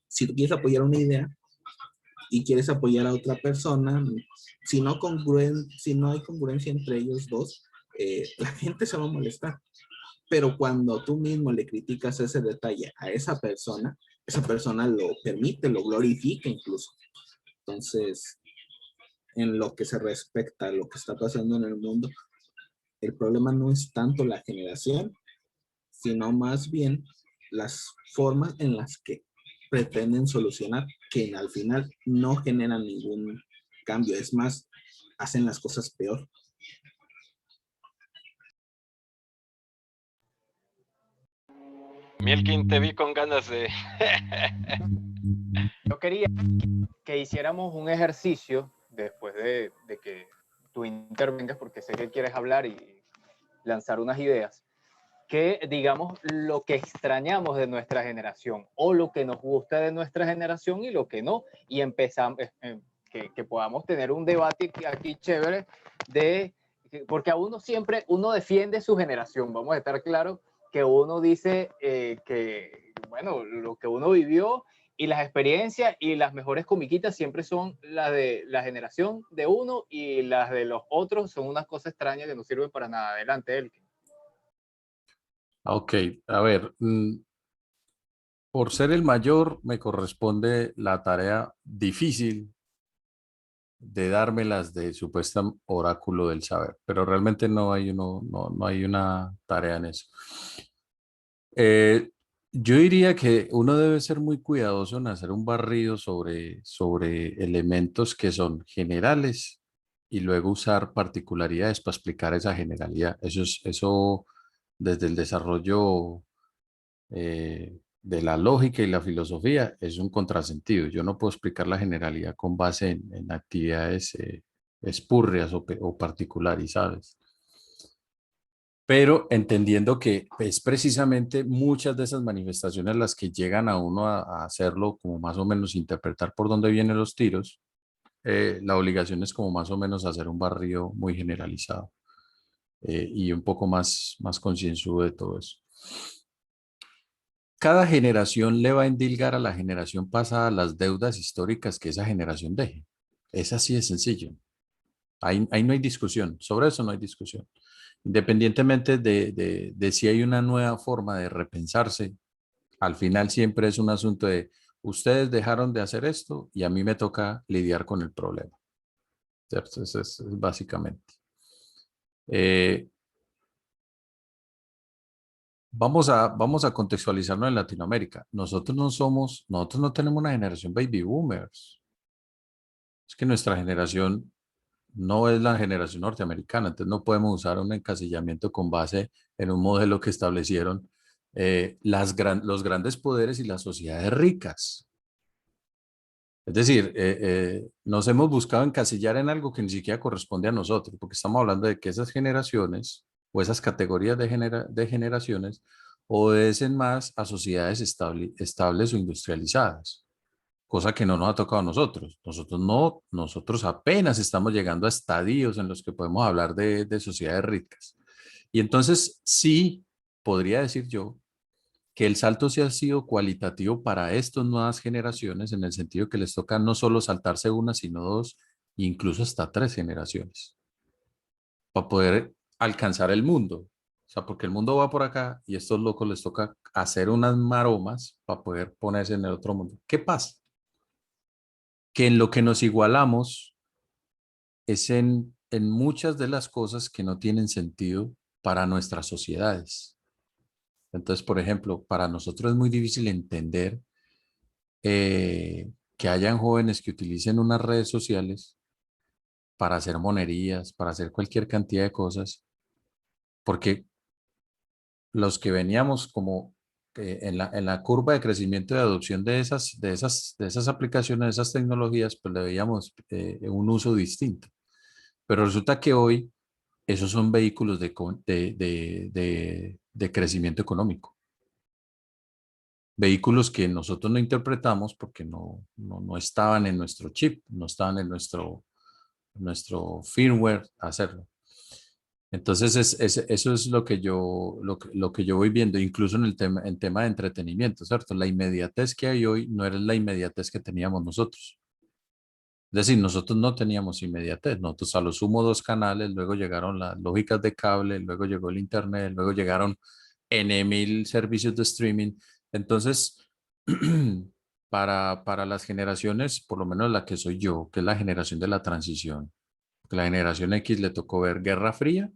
si tú quieres apoyar una idea y quieres apoyar a otra persona, si no hay congruencia entre ellos dos, la gente se va a molestar. Pero cuando tú mismo le criticas ese detalle a esa persona lo permite, lo glorifica incluso. Entonces, en lo que se respecta a lo que está pasando en el mundo, el problema no es tanto la generación, sino más bien las formas en las que pretenden solucionar, que al final no generan ningún cambio, es más, hacen las cosas peor. Mielkin, te vi con ganas de... Yo quería que hiciéramos un ejercicio después de que tú intervengas, porque sé que quieres hablar y lanzar unas ideas, que digamos lo que extrañamos de nuestra generación o lo que nos gusta de nuestra generación y lo que no, y empezamos, que podamos tener un debate aquí chévere de, porque a uno siempre, uno defiende su generación, vamos a estar claros que uno dice que, bueno, lo que uno vivió y las experiencias y las mejores comiquitas siempre son las de la generación de uno y las de los otros son unas cosas extrañas que no sirven para nada. Adelante, Elkin. Ok, a ver, por ser el mayor me corresponde la tarea difícil de dármelas de supuesto oráculo del saber, pero realmente no hay, no hay una tarea en eso. Yo diría que uno debe ser muy cuidadoso en hacer un barrido sobre elementos que son generales y luego usar particularidades para explicar esa generalidad. Eso desde el desarrollo de la lógica y la filosofía es un contrasentido. Yo no puedo explicar la generalidad con base en actividades espurrias o particularizadas, pero entendiendo que es precisamente muchas de esas manifestaciones las que llegan a uno a hacerlo, como más o menos interpretar por dónde vienen los tiros. La obligación es como más o menos hacer un barrio muy generalizado y un poco más concienzudo de todo eso. Cada generación le va a endilgar a la generación pasada las deudas históricas que esa generación deje. Es así de sencillo. Ahí no hay discusión. Sobre eso no hay discusión. Independientemente de si hay una nueva forma de repensarse, al final siempre es un asunto de ustedes dejaron de hacer esto y a mí me toca lidiar con el problema. ¿Cierto? Eso es básicamente. Vamos a contextualizarnos en Latinoamérica. Nosotros no tenemos una generación baby boomers. Es que nuestra generación no es la generación norteamericana, entonces no podemos usar un encasillamiento con base en un modelo que establecieron los grandes poderes y las sociedades ricas. Es decir, nos hemos buscado encasillar en algo que ni siquiera corresponde a nosotros, porque estamos hablando de que esas generaciones o esas categorías de generaciones obedecen más a sociedades estables o industrializadas, cosa que no nos ha tocado a nosotros. Nosotros apenas estamos llegando a estadios en los que podemos hablar de sociedades ricas. Y entonces sí, podría decir yo que el salto sí ha sido cualitativo para estas nuevas generaciones en el sentido que les toca no solo saltarse una, sino dos, incluso hasta tres generaciones, para poder alcanzar el mundo. O sea, porque el mundo va por acá y a estos locos les toca hacer unas maromas para poder ponerse en el otro mundo. ¿Qué pasa? Que en lo que nos igualamos es en muchas de las cosas que no tienen sentido para nuestras sociedades. Entonces, por ejemplo, para nosotros es muy difícil entender que hayan jóvenes que utilicen unas redes sociales para hacer monerías, para hacer cualquier cantidad de cosas, porque los que veníamos como en la curva de crecimiento de adopción de esas aplicaciones, de esas tecnologías, pues le veíamos un uso distinto. Pero resulta que hoy esos son vehículos de crecimiento económico. Vehículos que nosotros no interpretamos porque no estaban en nuestro chip, no estaban en nuestro firmware hacerlo. Entonces, eso es lo que yo voy viendo, incluso en tema de entretenimiento, ¿cierto? La inmediatez que hay hoy no era la inmediatez que teníamos nosotros. Es decir, nosotros no teníamos inmediatez, nosotros a lo sumo dos canales, luego llegaron las lógicas de cable, luego llegó el internet, luego llegaron N.000 servicios de streaming. Entonces, para las generaciones, por lo menos la que soy yo, que es la generación de la transición, que la generación X le tocó ver Guerra Fría,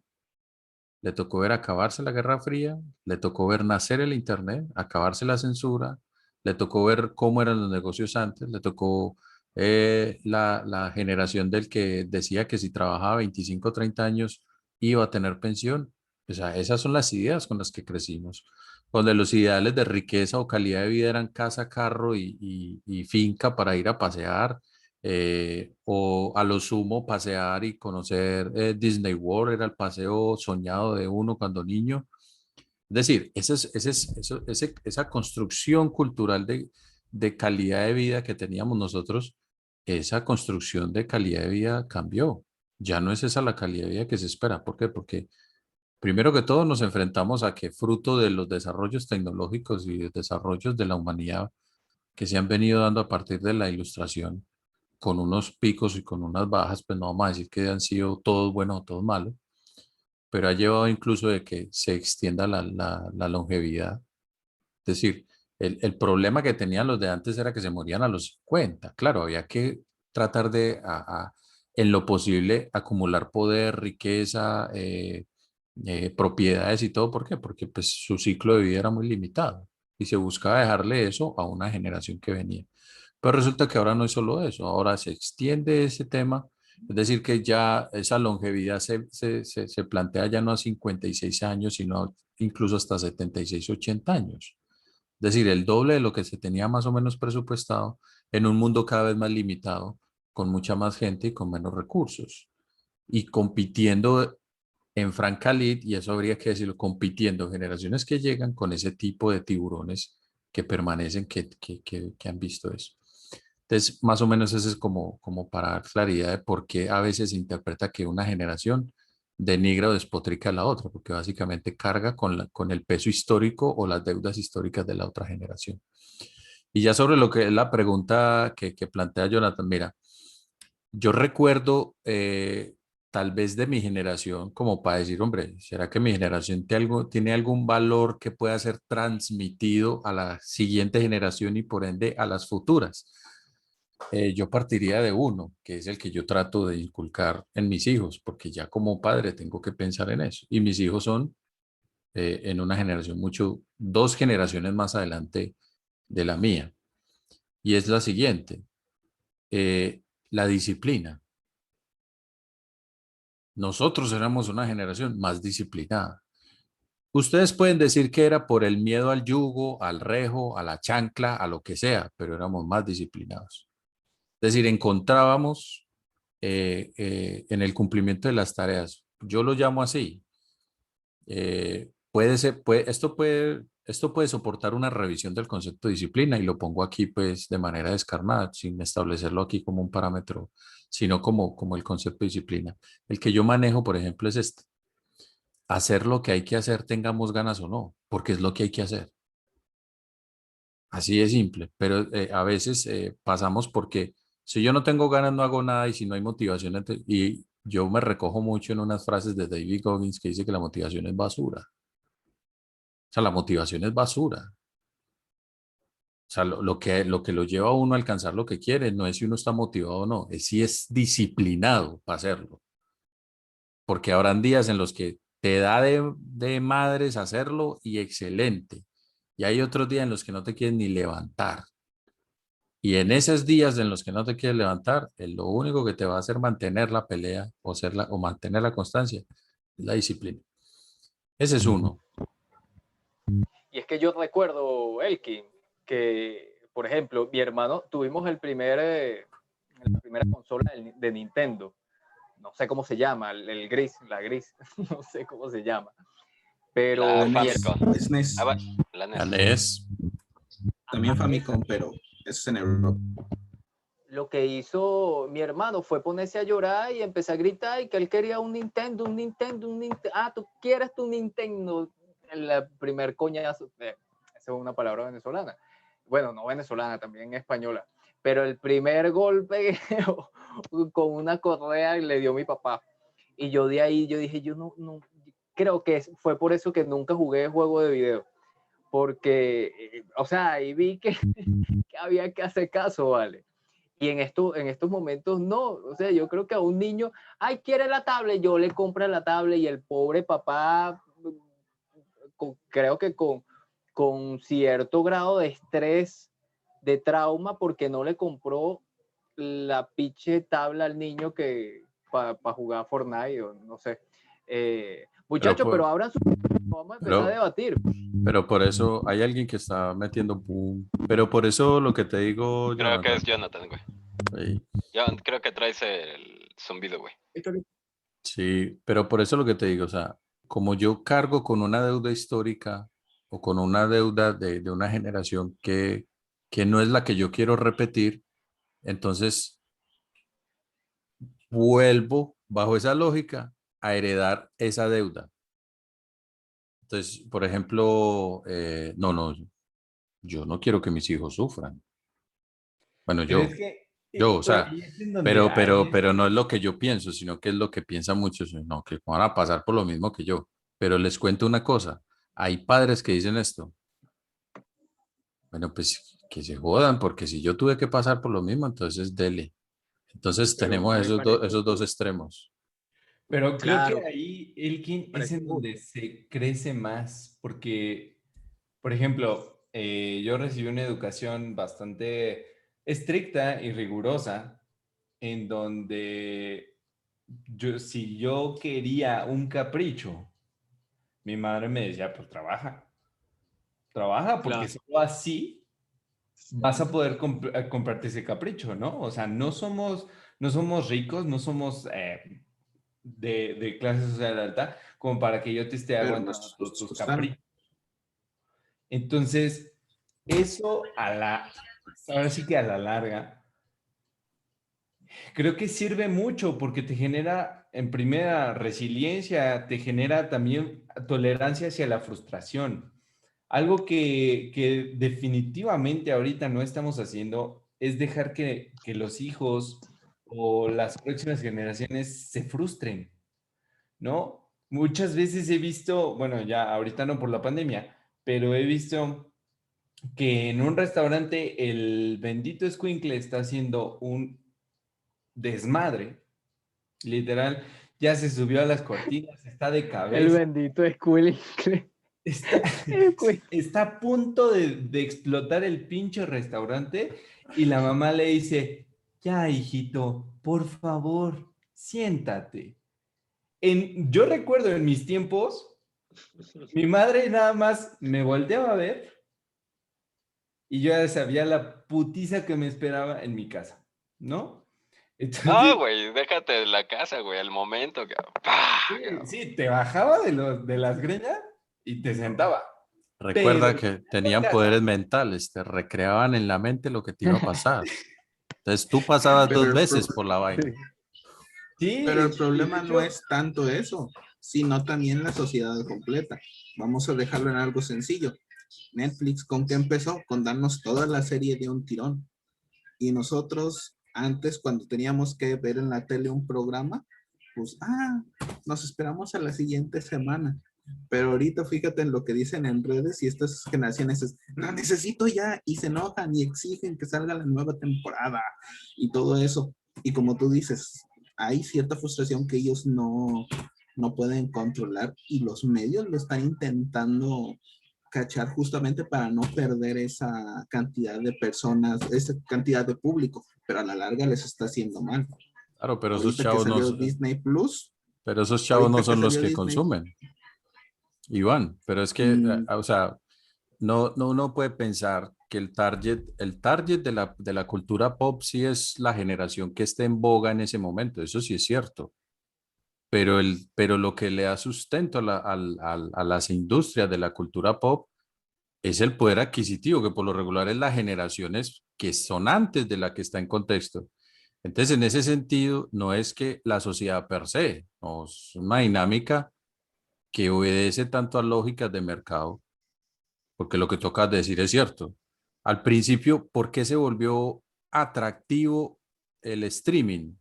le tocó ver acabarse la Guerra Fría, le tocó ver nacer el Internet, acabarse la censura, le tocó ver cómo eran los negocios antes, le tocó la generación del que decía que si trabajaba 25 o 30 años iba a tener pensión. O sea, esas son las ideas con las que crecimos, donde los ideales de riqueza o calidad de vida eran casa, carro y finca para ir a pasear, o a lo sumo pasear y conocer Disney World, era el paseo soñado de uno cuando niño. Es decir, esa construcción cultural de calidad de vida que teníamos nosotros, esa construcción de calidad de vida cambió. Ya no es esa la calidad de vida que se espera. ¿Por qué? Porque primero que todo nos enfrentamos a que fruto de los desarrollos tecnológicos y de desarrollos de la humanidad que se han venido dando a partir de la ilustración, con unos picos y con unas bajas, pues no vamos a decir que han sido todos buenos o todos malos, pero ha llevado incluso de que se extienda la longevidad. Es decir, el problema que tenían los de antes era que se morían a los 50. Claro, había que tratar de, en lo posible, acumular poder, riqueza, propiedades y todo. ¿Por qué? Porque pues, su ciclo de vida era muy limitado y se buscaba dejarle eso a una generación que venía. Pero resulta que ahora no es solo eso, ahora se extiende ese tema, es decir, que ya esa longevidad se plantea ya no a 56 años, sino incluso hasta 76, 80 años. Es decir, el doble de lo que se tenía más o menos presupuestado en un mundo cada vez más limitado, con mucha más gente y con menos recursos. Y compitiendo en franca lid, y eso habría que decirlo, compitiendo generaciones que llegan con ese tipo de tiburones que permanecen, que han visto eso. Entonces, más o menos eso es como para dar claridad de por qué a veces se interpreta que una generación denigra o despotrica a la otra, porque básicamente carga con el peso histórico o las deudas históricas de la otra generación. Y ya sobre lo que es la pregunta que plantea Jonathan, mira, yo recuerdo tal vez de mi generación como para decir, hombre, ¿será que mi generación tiene algún valor que pueda ser transmitido a la siguiente generación y por ende a las futuras? Yo partiría de uno, que es el que yo trato de inculcar en mis hijos, porque ya como padre tengo que pensar en eso. Y mis hijos son en una generación dos generaciones más adelante de la mía. Y es la siguiente, la disciplina. Nosotros éramos una generación más disciplinada. Ustedes pueden decir que era por el miedo al yugo, al rejo, a la chancla, a lo que sea, pero éramos más disciplinados. Es decir, encontrábamos en el cumplimiento de las tareas. Yo lo llamo así. Esto puede soportar una revisión del concepto de disciplina y lo pongo aquí pues de manera descarnada, sin establecerlo aquí como un parámetro, sino como el concepto de disciplina. El que yo manejo, por ejemplo, es este. Hacer lo que hay que hacer, tengamos ganas o no, porque es lo que hay que hacer. Así de simple, pero a veces pasamos porque si yo no tengo ganas no hago nada y si no hay motivación, y yo me recojo mucho en unas frases de David Goggins que dice que la motivación es basura. O sea, la motivación es basura. O sea, lo que lo lleva a uno a alcanzar lo que quiere no es si uno está motivado o no, es si es disciplinado para hacerlo. Porque habrán días en los que te da de madres hacerlo y excelente. Y hay otros días en los que no te quieres ni levantar. Y en esos días en los que no te quieres levantar, lo único que te va a hacer mantener la pelea o mantener la constancia es la disciplina. Ese es uno. Y es que yo recuerdo, Elkin, que, por ejemplo, mi hermano, tuvimos la primera consola de Nintendo. No sé cómo se llama, el gris, la gris, no sé cómo se llama. Pero La NES, Famicom. SNES. La La NES. NES. También Famicom, pero eso es en Europa. Lo que hizo mi hermano fue ponerse a llorar y empezar a gritar y que él quería un Nintendo, un Nintendo, un Nintendo. Ah, tú quieres tu Nintendo. El primer coñazo, esa es una palabra venezolana. Bueno, no venezolana, también española. Pero el primer golpe con una correa le dio mi papá. Y yo de ahí, yo dije, yo no creo que fue por eso que nunca jugué juego de video. Porque, o sea, ahí vi que había que hacer caso, ¿vale? Y en estos momentos no, o sea, yo creo que a un niño, ay, quiere la tablet, yo le compro la tablet y el pobre papá, creo que con cierto grado de estrés, de trauma, porque no le compró la pinche tabla al niño que para jugar Fortnite o no sé. Muchachos, pero abran su... Vamos a empezar a debatir. Pero por eso hay alguien que está metiendo boom. Pero por eso lo que te digo, Creo que Jonathan. es Jonathan, güey. Sí. Yo creo que traes el zumbido, güey. Sí, pero por eso lo que te digo, o sea, como yo cargo con una deuda histórica o con una deuda de una generación que no es la que yo quiero repetir, entonces vuelvo bajo esa lógica a heredar esa deuda. Entonces, por ejemplo, no, yo no quiero que mis hijos sufran. Bueno, Pero es que o sea, ahí es en donde pero no es lo que yo pienso, sino que es lo que piensan muchos, no, que van a pasar por lo mismo que yo. Pero les cuento una cosa, hay padres que dicen esto, bueno, pues que se jodan, porque si yo tuve que pasar por lo mismo, entonces dele. Entonces Pero tenemos me parece esos dos extremos. Pero creo Claro. que ahí, Elkin, es Parece en donde se crece más, porque, por ejemplo, yo recibí una educación bastante estricta y rigurosa, en donde si yo quería un capricho, mi madre me decía, pues trabaja, porque Claro. solo así vas a poder comprarte ese capricho, ¿no? O sea, no somos ricos, no somos de clase social alta, como para que yo te esté pero aguantando nuestros todos gustos tus están. caprichos. Entonces, eso ahora sí que a la larga, creo que sirve mucho porque te genera, en primera, resiliencia, te genera también tolerancia hacia la frustración. Algo que definitivamente ahorita no estamos haciendo es dejar que los hijos o las próximas generaciones se frustren, ¿no? Muchas veces he visto, bueno, ya ahorita no por la pandemia, pero he visto que en un restaurante el bendito escuincle está haciendo un desmadre, literal, ya se subió a las cortinas, está de El cabeza, bendito Squilly. está, está a punto de explotar el pinche restaurante y la mamá le dice, ya, hijito, por favor, siéntate. Yo recuerdo en mis tiempos, mi madre nada más me volteaba a ver y yo ya sabía la putiza que me esperaba en mi casa, ¿no? No, Entonces, güey, déjate de la casa, güey, al momento, cabrón. ¡Pah! Cabrón. sí, te bajaba de las greñas y te sentaba. Pero Recuerda que tenían casa, poderes mentales, te recreaban en la mente lo que te iba a pasar. Entonces tú pasabas Pero dos el, veces pro- por la vaina. pero sí, el y de problema no hecho, es tanto eso, sino también la sociedad completa. Vamos a dejarlo en algo sencillo. Netflix, ¿con qué empezó? Con darnos toda la serie de un tirón. Y nosotros, antes, cuando teníamos que ver en la tele un programa, pues, nos esperamos a la siguiente semana. Pero ahorita fíjate en lo que dicen en redes y estas generaciones es, lo necesito ya, y se enojan y exigen que salga la nueva temporada y todo eso. Y como tú dices, hay cierta frustración que ellos no pueden controlar y los medios lo están intentando cachar justamente para no perder esa cantidad de personas, esa cantidad de público, pero a la larga les está haciendo mal. Claro, pero esos Ahorita que chavos no, salió Disney Plus, pero esos chavos no ahorita que son los salió que Disney, consumen, Iván. Pero es que, mmm, o sea, no uno puede pensar que el target de la cultura pop sí es la generación que esté en boga en ese momento. Eso sí es cierto. Pero lo que le da sustento a las industrias de la cultura pop es el poder adquisitivo, que por lo regular es las generaciones que son antes de la que está en contexto. Entonces, en ese sentido, no es que la sociedad per se, no, es una dinámica que obedece tanto a lógicas de mercado, porque lo que tocas decir es cierto. Al principio, ¿por qué se volvió atractivo el streaming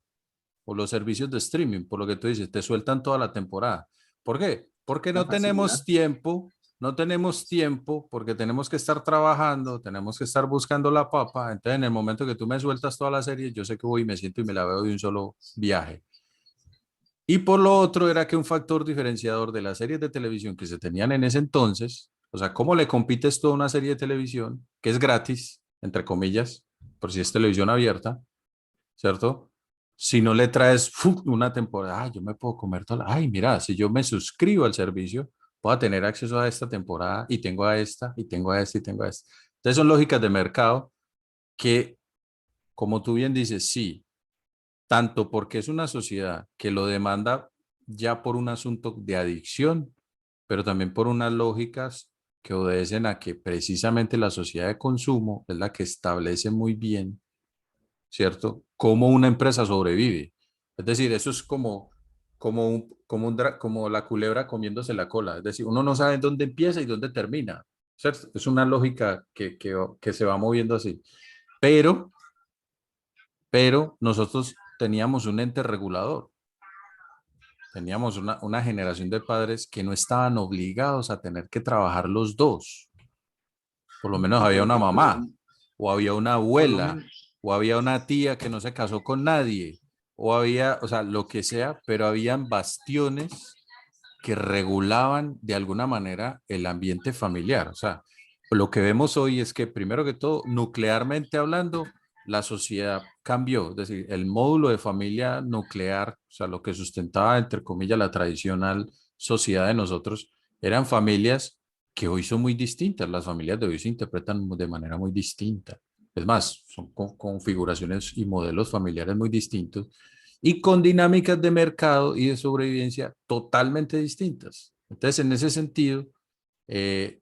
o los servicios de streaming? Por lo que tú dices, te sueltan toda la temporada. ¿Por qué? Porque la no facilidad. tenemos tiempo no tenemos tiempo porque tenemos que estar trabajando, tenemos que estar buscando la papa. Entonces, en el momento que tú me sueltas toda la serie, yo sé que voy y me siento y me la veo de un solo viaje. Y por lo otro era que un factor diferenciador de las series de televisión que se tenían en ese entonces, o sea, ¿cómo le compites tú a una serie de televisión que es gratis, entre comillas, por si es televisión abierta, ¿cierto? Si no le traes una temporada, yo me puedo comer toda ay, mira, si yo me suscribo al servicio, puedo tener acceso a esta temporada y tengo a esta, y tengo a esta, y tengo a esta. Entonces son lógicas de mercado que, como tú bien dices, sí, tanto porque es una sociedad que lo demanda ya por un asunto de adicción, pero también por unas lógicas que obedecen a que precisamente la sociedad de consumo es la que establece muy bien, ¿cierto? Cómo una empresa sobrevive. Es decir, eso es como la culebra comiéndose la cola. Es decir, uno no sabe dónde empieza y dónde termina, ¿cierto? Es una lógica que se va moviendo así. Pero, pero nosotros teníamos un ente regulador. Teníamos una generación de padres que no estaban obligados a tener que trabajar los dos. Por lo menos había una mamá, o había una abuela, o había una tía que no se casó con nadie, o había, o sea, lo que sea, pero habían bastiones que regulaban de alguna manera el ambiente familiar. O sea, lo que vemos hoy es que, primero que todo, nuclearmente hablando, la sociedad cambió. Es decir, el módulo de familia nuclear, o sea, lo que sustentaba, entre comillas, la tradicional sociedad de nosotros, eran familias que hoy son muy distintas. Las familias de hoy se interpretan de manera muy distinta. Es más, son configuraciones y modelos familiares muy distintos y con dinámicas de mercado y de sobrevivencia totalmente distintas. Entonces, en ese sentido, eh,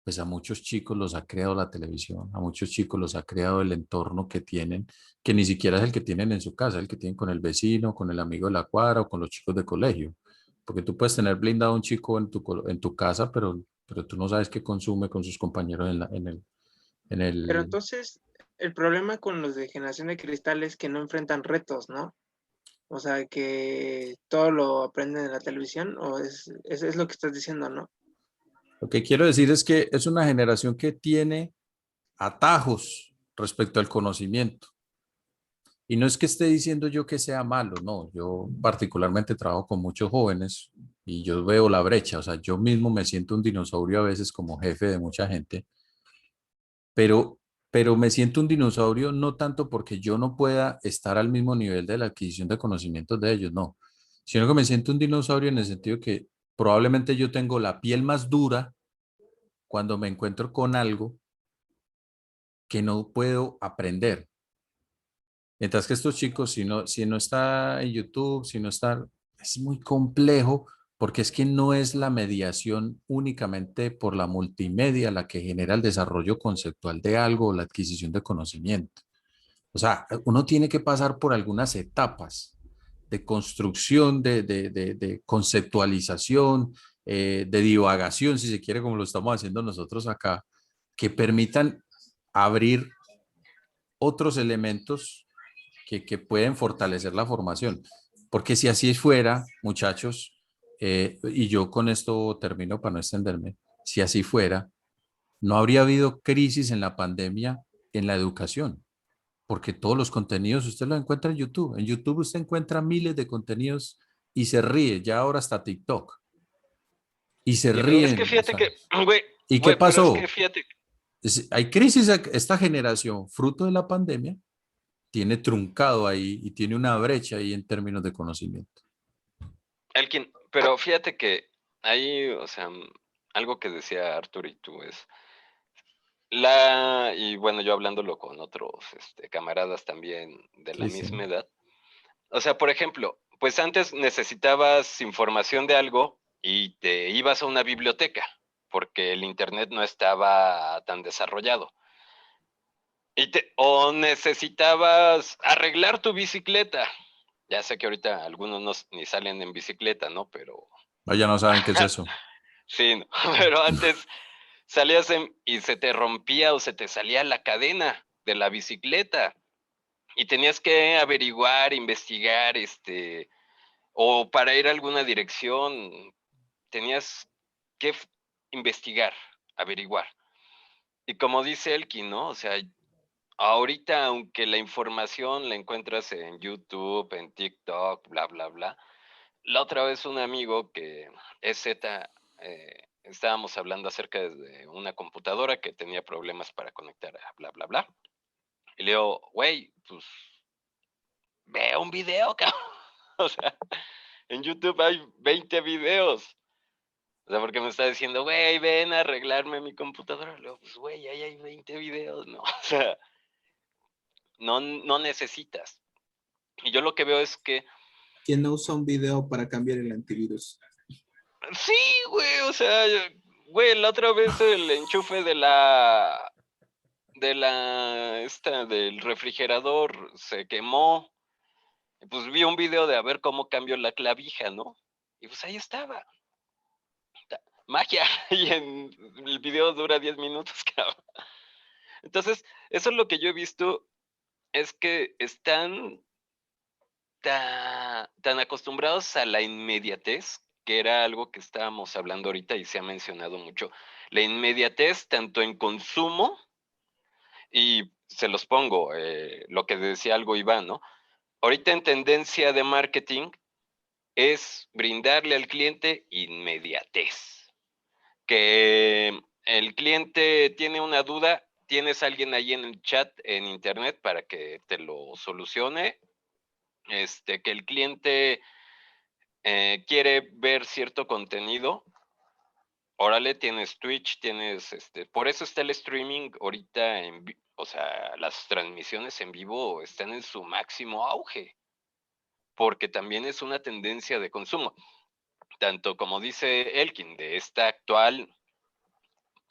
pues a muchos chicos los ha creado la televisión, a muchos chicos los ha creado el entorno que tienen, que ni siquiera es el que tienen en su casa, el que tienen con el vecino, con el amigo de la cuadra o con los chicos de colegio. Porque tú puedes tener blindado a un chico en tu casa, pero tú no sabes qué consume con sus compañeros en Pero el... entonces, el problema con los de generación de cristal es que no enfrentan retos, ¿no? O sea, que todo lo aprenden en la televisión, o es lo que estás diciendo, ¿no? Lo que quiero decir es que es una generación que tiene atajos respecto al conocimiento. Y no es que esté diciendo yo que sea malo, no, yo particularmente trabajo con muchos jóvenes y yo veo la brecha, o sea, yo mismo me siento un dinosaurio a veces como jefe de mucha gente, pero, pero me siento un dinosaurio no tanto porque yo no pueda estar al mismo nivel de la adquisición de conocimientos de ellos, no, sino que me siento un dinosaurio en el sentido que probablemente yo tengo la piel más dura cuando me encuentro con algo que no puedo aprender. Mientras que estos chicos, si no está en YouTube, si no está, es muy complejo porque es que no es la mediación únicamente por la multimedia la que genera el desarrollo conceptual de algo o la adquisición de conocimiento. O sea, uno tiene que pasar por algunas etapas de construcción, de conceptualización, de divagación, si se quiere, como lo estamos haciendo nosotros acá, que permitan abrir otros elementos que pueden fortalecer la formación. Porque si así fuera, muchachos, y yo con esto termino para no extenderme, si así fuera, no habría habido crisis en la pandemia en la educación, porque todos los contenidos usted los encuentra en YouTube. En YouTube usted encuentra miles de contenidos y se ríe, ya ahora hasta TikTok, y se Pero es que ríen. O fíjate sea, que, güey, ¿y qué güey, pero es que pasó? fíjate, Hay crisis, esta generación, fruto de la pandemia, tiene truncado ahí y tiene una brecha ahí en términos de conocimiento. Elkin, pero fíjate que ahí, o sea, algo que decía Arthur y tú es, y bueno, yo hablándolo con otros camaradas también de la Sí, sí. misma edad, o sea, por ejemplo, pues antes necesitabas información de algo y te ibas a una biblioteca, porque el internet no estaba tan desarrollado. O necesitabas arreglar tu bicicleta. Ya sé que ahorita algunos ni salen en bicicleta, ¿no? Pero Ya no saben qué es eso. sí, ¿no? Pero antes salías y se te rompía o se te salía la cadena de la bicicleta y tenías que averiguar, investigar, o para ir a alguna dirección, tenías que investigar, averiguar. Y como dice Elkin, ¿no? O sea, ahorita, aunque la información la encuentras en YouTube, en TikTok, bla, bla, bla, la otra vez un amigo que es Z, estábamos hablando acerca de una computadora que tenía problemas para conectar a bla, bla, bla. Y le digo, güey, pues ve un video, cabrón. O sea, en YouTube hay 20 videos. O sea, porque me está diciendo, güey, ven a arreglarme mi computadora. Le digo, pues, güey, ahí hay 20 videos, ¿no? O sea, no necesitas. Y yo lo que veo es que, ¿Quién no usa un video para cambiar el antivirus? sí, güey, o sea, güey, la otra vez el enchufe del refrigerador se quemó. Y pues vi un video de a ver cómo cambio la clavija, ¿no? Y pues ahí estaba. Magia. Y el video dura 10 minutos, cabrón. Entonces, eso es lo que yo he visto, es que están tan acostumbrados a la inmediatez, que era algo que estábamos hablando ahorita y se ha mencionado mucho. La inmediatez tanto en consumo, y se los pongo, lo que decía algo Iván, ¿no? Ahorita en tendencia de marketing es brindarle al cliente inmediatez. Que el cliente tiene una duda, tienes a alguien ahí en el chat en internet para que te lo solucione. Que el cliente quiere ver cierto contenido, órale, tienes Twitch, tienes por eso está el streaming ahorita o sea, las transmisiones en vivo están en su máximo auge, porque también es una tendencia de consumo, tanto como dice Elkin, de esta actual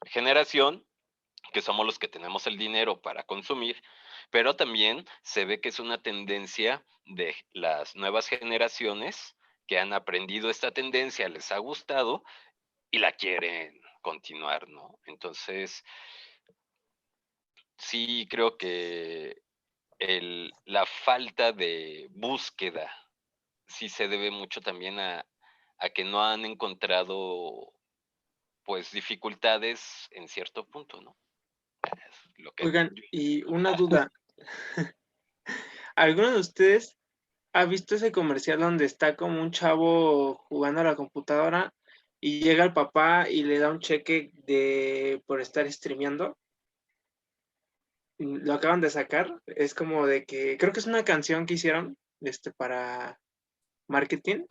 generación, que somos los que tenemos el dinero para consumir, pero también se ve que es una tendencia de las nuevas generaciones que han aprendido esta tendencia, les ha gustado y la quieren continuar, ¿no? Entonces, sí creo que la falta de búsqueda sí se debe mucho también a que no han encontrado, pues, dificultades en cierto punto, ¿no? Es lo que Oigan, y una duda. ¿Alguno de ustedes ha visto ese comercial donde está como un chavo jugando a la computadora y llega el papá y le da un cheque por estar streameando? Lo acaban de sacar. Es como de que creo que es una canción que hicieron para marketing.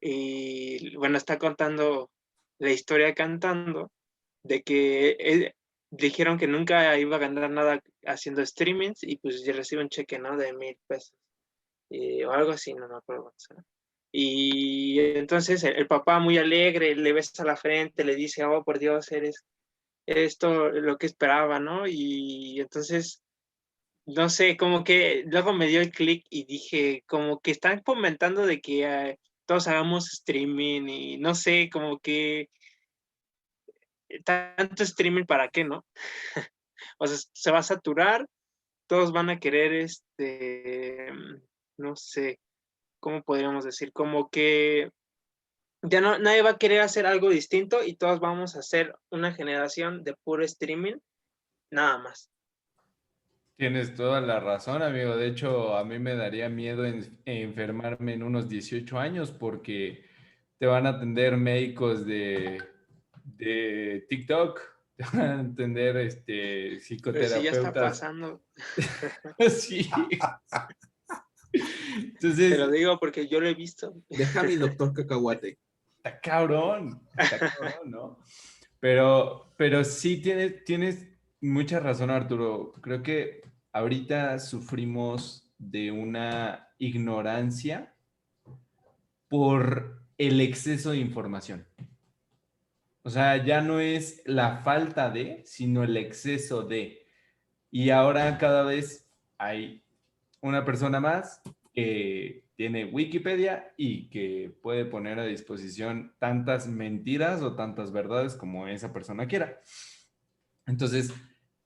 Y bueno, está contando la historia cantando de que dijeron que nunca iba a ganar nada haciendo streamings y pues ya recibe un cheque, ¿no? De 1,000 pesos. O algo así, no me acuerdo. ¿No? Y entonces el papá muy alegre le besa la frente, le dice, oh, por Dios, eres esto lo que esperaba, ¿no? Y entonces, no sé, como que luego me dio el clic y dije, como que están comentando de que todos hagamos streaming y no sé, como que tanto streaming para qué, ¿no? O sea, se va a saturar, todos van a querer, no sé, ¿cómo podríamos decir? Como que ya no, nadie va a querer hacer algo distinto y todos vamos a hacer una generación de puro streaming, nada más. Tienes toda la razón, amigo. De hecho, a mí me daría miedo enfermarme en unos 18 años porque te van a atender médicos de TikTok, te van a atender Pero sí ya está psicoterapeutas. pasando. Sí. Te Entonces, lo digo porque yo lo he visto. Deja a mi doctor Cacahuate. está cabrón, ¿no? Pero sí tienes mucha razón, Arturo. Creo que ahorita sufrimos de una ignorancia por el exceso de información. O sea, ya no es la falta de, sino el exceso de. Y ahora cada vez hay una persona más que tiene Wikipedia y que puede poner a disposición tantas mentiras o tantas verdades como esa persona quiera. Entonces,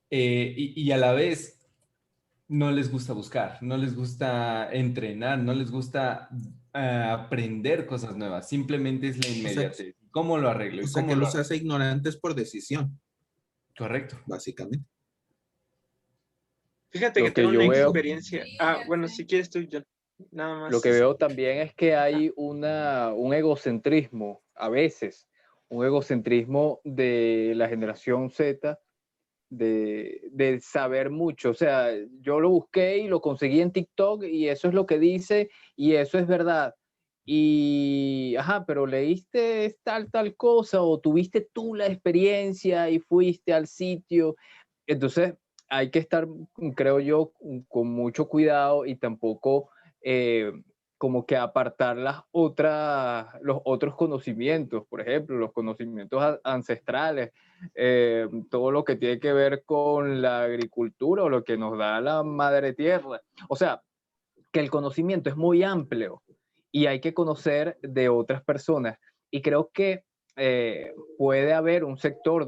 y a la vez no les gusta buscar, no les gusta entrenar, no les gusta aprender cosas nuevas, simplemente es la inmediatez. ¿Cómo lo arreglo? O ¿Y sea, cómo que lo los arreglo? hace ignorantes por decisión, Correcto. básicamente. Fíjate que Lo que tengo yo una veo, experiencia. Bueno, si quieres tú, John. Nada lo más. que veo también es que hay un egocentrismo, a veces, un egocentrismo de la generación Z, de saber mucho. O sea, yo lo busqué y lo conseguí en TikTok y eso es lo que dice y eso es verdad. Y, ajá, pero leíste tal cosa o tuviste tú la experiencia y fuiste al sitio. Entonces, hay que estar, creo yo, con mucho cuidado y tampoco eh, como que apartar los otros conocimientos, por ejemplo, los conocimientos ancestrales, todo lo que tiene que ver con la agricultura o lo que nos da la madre tierra. O sea, que el conocimiento es muy amplio y hay que conocer de otras personas. Y creo que puede haber un sector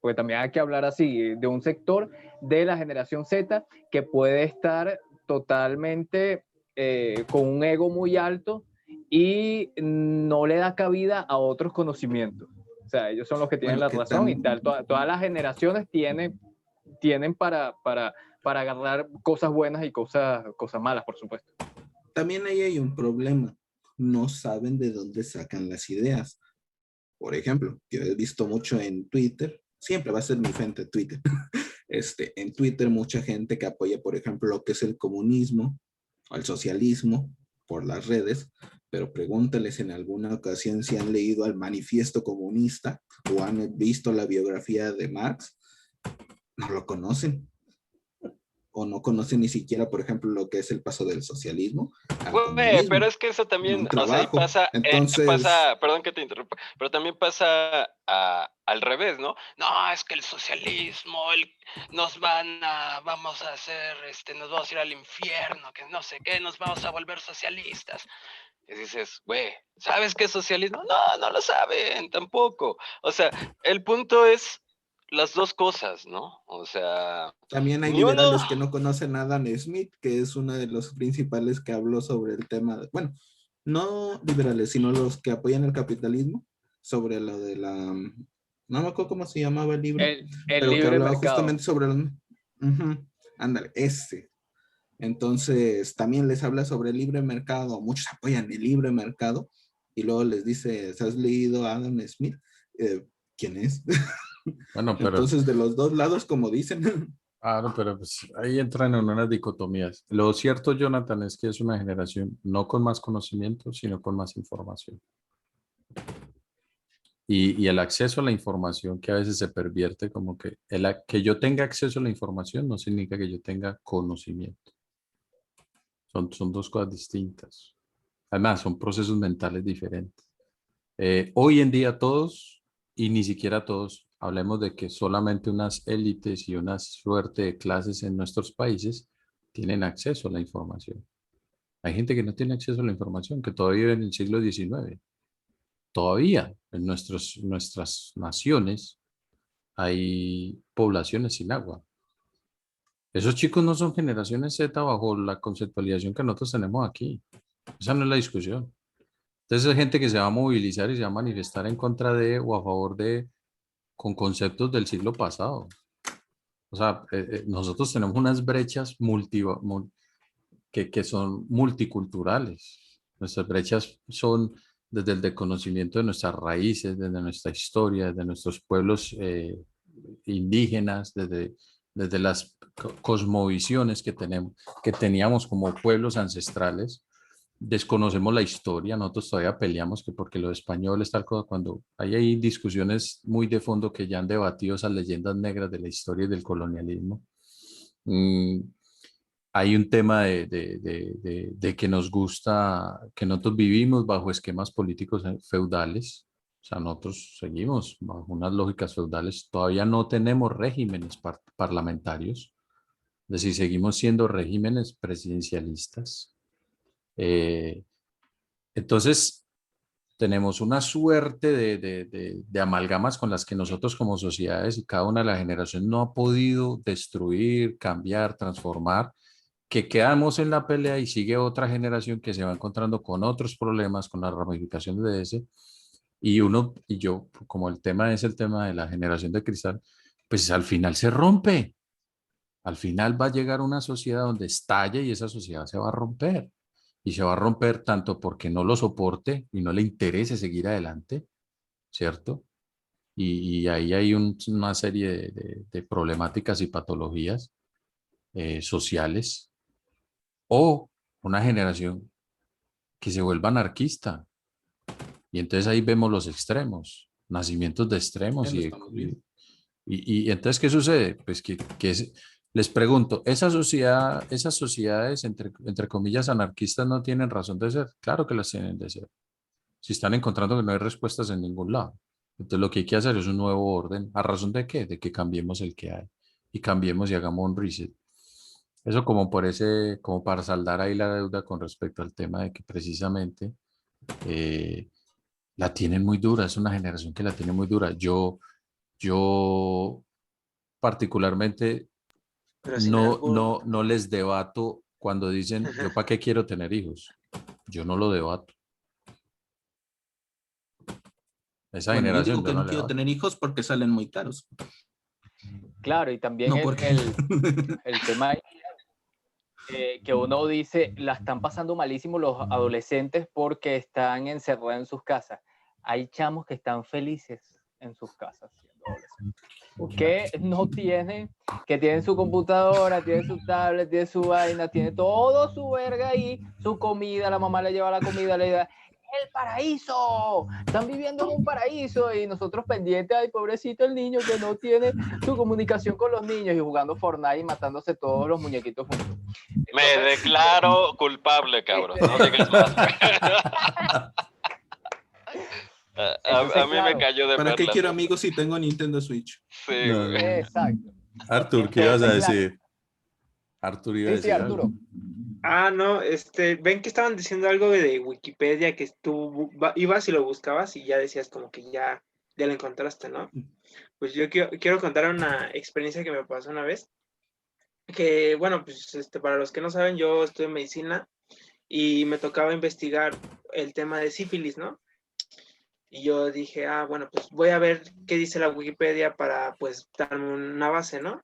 pues también hay que hablar así, de un sector de la generación Z que puede estar totalmente con un ego muy alto y no le da cabida a otros conocimientos. O sea, ellos son los que tienen Bueno, la que razón y también... todas las generaciones tienen para agarrar cosas buenas y cosas malas, por supuesto. También ahí hay un problema. No saben de dónde sacan las ideas. Por ejemplo, yo he visto mucho en Twitter, siempre va a ser mi fuente Twitter. En Twitter mucha gente que apoya, por ejemplo, lo que es el comunismo o el socialismo por las redes, pero pregúntales en alguna ocasión si han leído el Manifiesto Comunista o han visto la biografía de Marx. No lo conocen. O no conocen ni siquiera, por ejemplo, lo que es el paso del socialismo al Güey, pero comunismo, es que eso también, un o sea, y trabajo. Entonces, pasa, perdón que te interrumpa, pero también pasa al revés, ¿no? No, es que el socialismo, vamos a hacer, nos vamos a ir al infierno, que no sé qué, nos vamos a volver socialistas. Y dices, güey, ¿sabes qué es socialismo? No, no lo saben, tampoco. O sea, el punto es las dos cosas, ¿no? O sea, también hay ni uno. liberales que no conocen a Adam Smith, que es uno de los principales que habló sobre el tema, bueno, no liberales, sino los que apoyan el capitalismo, sobre lo de la, no me acuerdo cómo se llamaba el libro, El pero que libre hablaba mercado. justamente sobre el, ándale, ese. Entonces, también les habla sobre el libre mercado, muchos apoyan el libre mercado, y luego les dice, ¿has leído a Adam Smith? ¿Quién es? Bueno, pero, Entonces, de los dos lados, como dicen. no, pero pues, ahí entran en unas dicotomías. Lo cierto, Jonathan, es que es una generación no con más conocimiento, sino con más información. Y el acceso a la información que a veces se pervierte como que yo tenga acceso a la información no significa que yo tenga conocimiento. Son dos cosas distintas. Además, son procesos mentales diferentes. Hoy en día todos, y ni siquiera todos, hablemos de que solamente unas élites y una suerte de clases en nuestros países tienen acceso a la información. Hay gente que no tiene acceso a la información, que todavía vive en el siglo XIX. Todavía en nuestras naciones hay poblaciones sin agua. Esos chicos no son generaciones Z bajo la conceptualización que nosotros tenemos aquí. Esa no es la discusión. Entonces hay gente que se va a movilizar y se va a manifestar en contra de o a favor de con conceptos del siglo pasado. O sea, nosotros tenemos unas brechas que son multiculturales. Nuestras brechas son desde el desconocimiento de nuestras raíces, desde nuestra historia, desde nuestros pueblos indígenas, desde las cosmovisiones que teníamos como pueblos ancestrales. Desconocemos la historia, nosotros todavía peleamos que porque los españoles, tal cosa, cuando hay discusiones muy de fondo que ya han debatido esas leyendas negras de la historia y del colonialismo. Hay un tema de que nos gusta, que nosotros vivimos bajo esquemas políticos feudales, o sea, nosotros seguimos bajo unas lógicas feudales, todavía no tenemos regímenes parlamentarios, es decir, seguimos siendo regímenes presidencialistas. Entonces, tenemos una suerte de amalgamas con las que nosotros como sociedades y cada una de las generaciones no ha podido destruir, cambiar, transformar, que quedamos en la pelea y sigue otra generación que se va encontrando con otros problemas, con las ramificaciones de ese, Y yo, como el tema es el tema de la generación de cristal, pues al final se rompe. Al final va a llegar una sociedad donde estalle y esa sociedad se va a romper. Y se va a romper tanto porque no lo soporte y no le interese seguir adelante, ¿cierto? Y ahí hay una serie de problemáticas y patologías sociales. O una generación que se vuelva anarquista. Y entonces ahí vemos los extremos, nacimientos de extremos. Ya lo estamos viendo. Y entonces, ¿qué sucede? Pues les pregunto, esas sociedades, entre comillas, anarquistas no tienen razón de ser? Claro que las tienen de ser. Si están encontrando que no hay respuestas en ningún lado. Entonces, lo que hay que hacer es un nuevo orden. ¿A razón de qué? De que cambiemos el que hay. Y cambiemos y hagamos un reset. Eso como para saldar ahí la deuda con respecto al tema de que precisamente eh, la tienen muy dura, es una generación que la tiene muy dura. Yo particularmente Pero sin albur. no les debato cuando dicen, ¿yo para qué quiero tener hijos? Yo no lo debato. Esa Bueno, yo generación digo que yo no no le quiero debato. tener hijos porque salen muy caros. Claro, y también No porque... el tema que uno dice, la están pasando malísimo los adolescentes porque están encerrados en sus casas. Hay chamos que están felices en sus casas siendo adolescentes. Que tienen su computadora, tienen su tablet, tienen su vaina, tienen todo su verga ahí, su comida, la mamá le lleva la comida, le da el paraíso, están viviendo en un paraíso y nosotros pendientes, ay pobrecito el niño que no tiene su comunicación con los niños y jugando Fortnite y matándose todos los muñequitos juntos. Me Entonces, declaro culpable, cabrón. No digas más. A mí me claro, cayó de ¿Para qué perlas quiero eso. amigos si tengo Nintendo Switch? Sí, No, güey. exacto. Artur, ¿qué ibas a Entonces, decir? Artur iba a Sí, decir Arturo. algo. No, ven que estaban diciendo algo de Wikipedia, que tú ibas y lo buscabas y ya decías como que ya lo encontraste, ¿no? Pues yo quiero contar una experiencia que me pasó una vez, que bueno, pues para los que no saben, yo estudio medicina y me tocaba investigar el tema de sífilis, ¿no? Y yo dije, bueno, pues voy a ver qué dice la Wikipedia para pues darme una base, ¿no?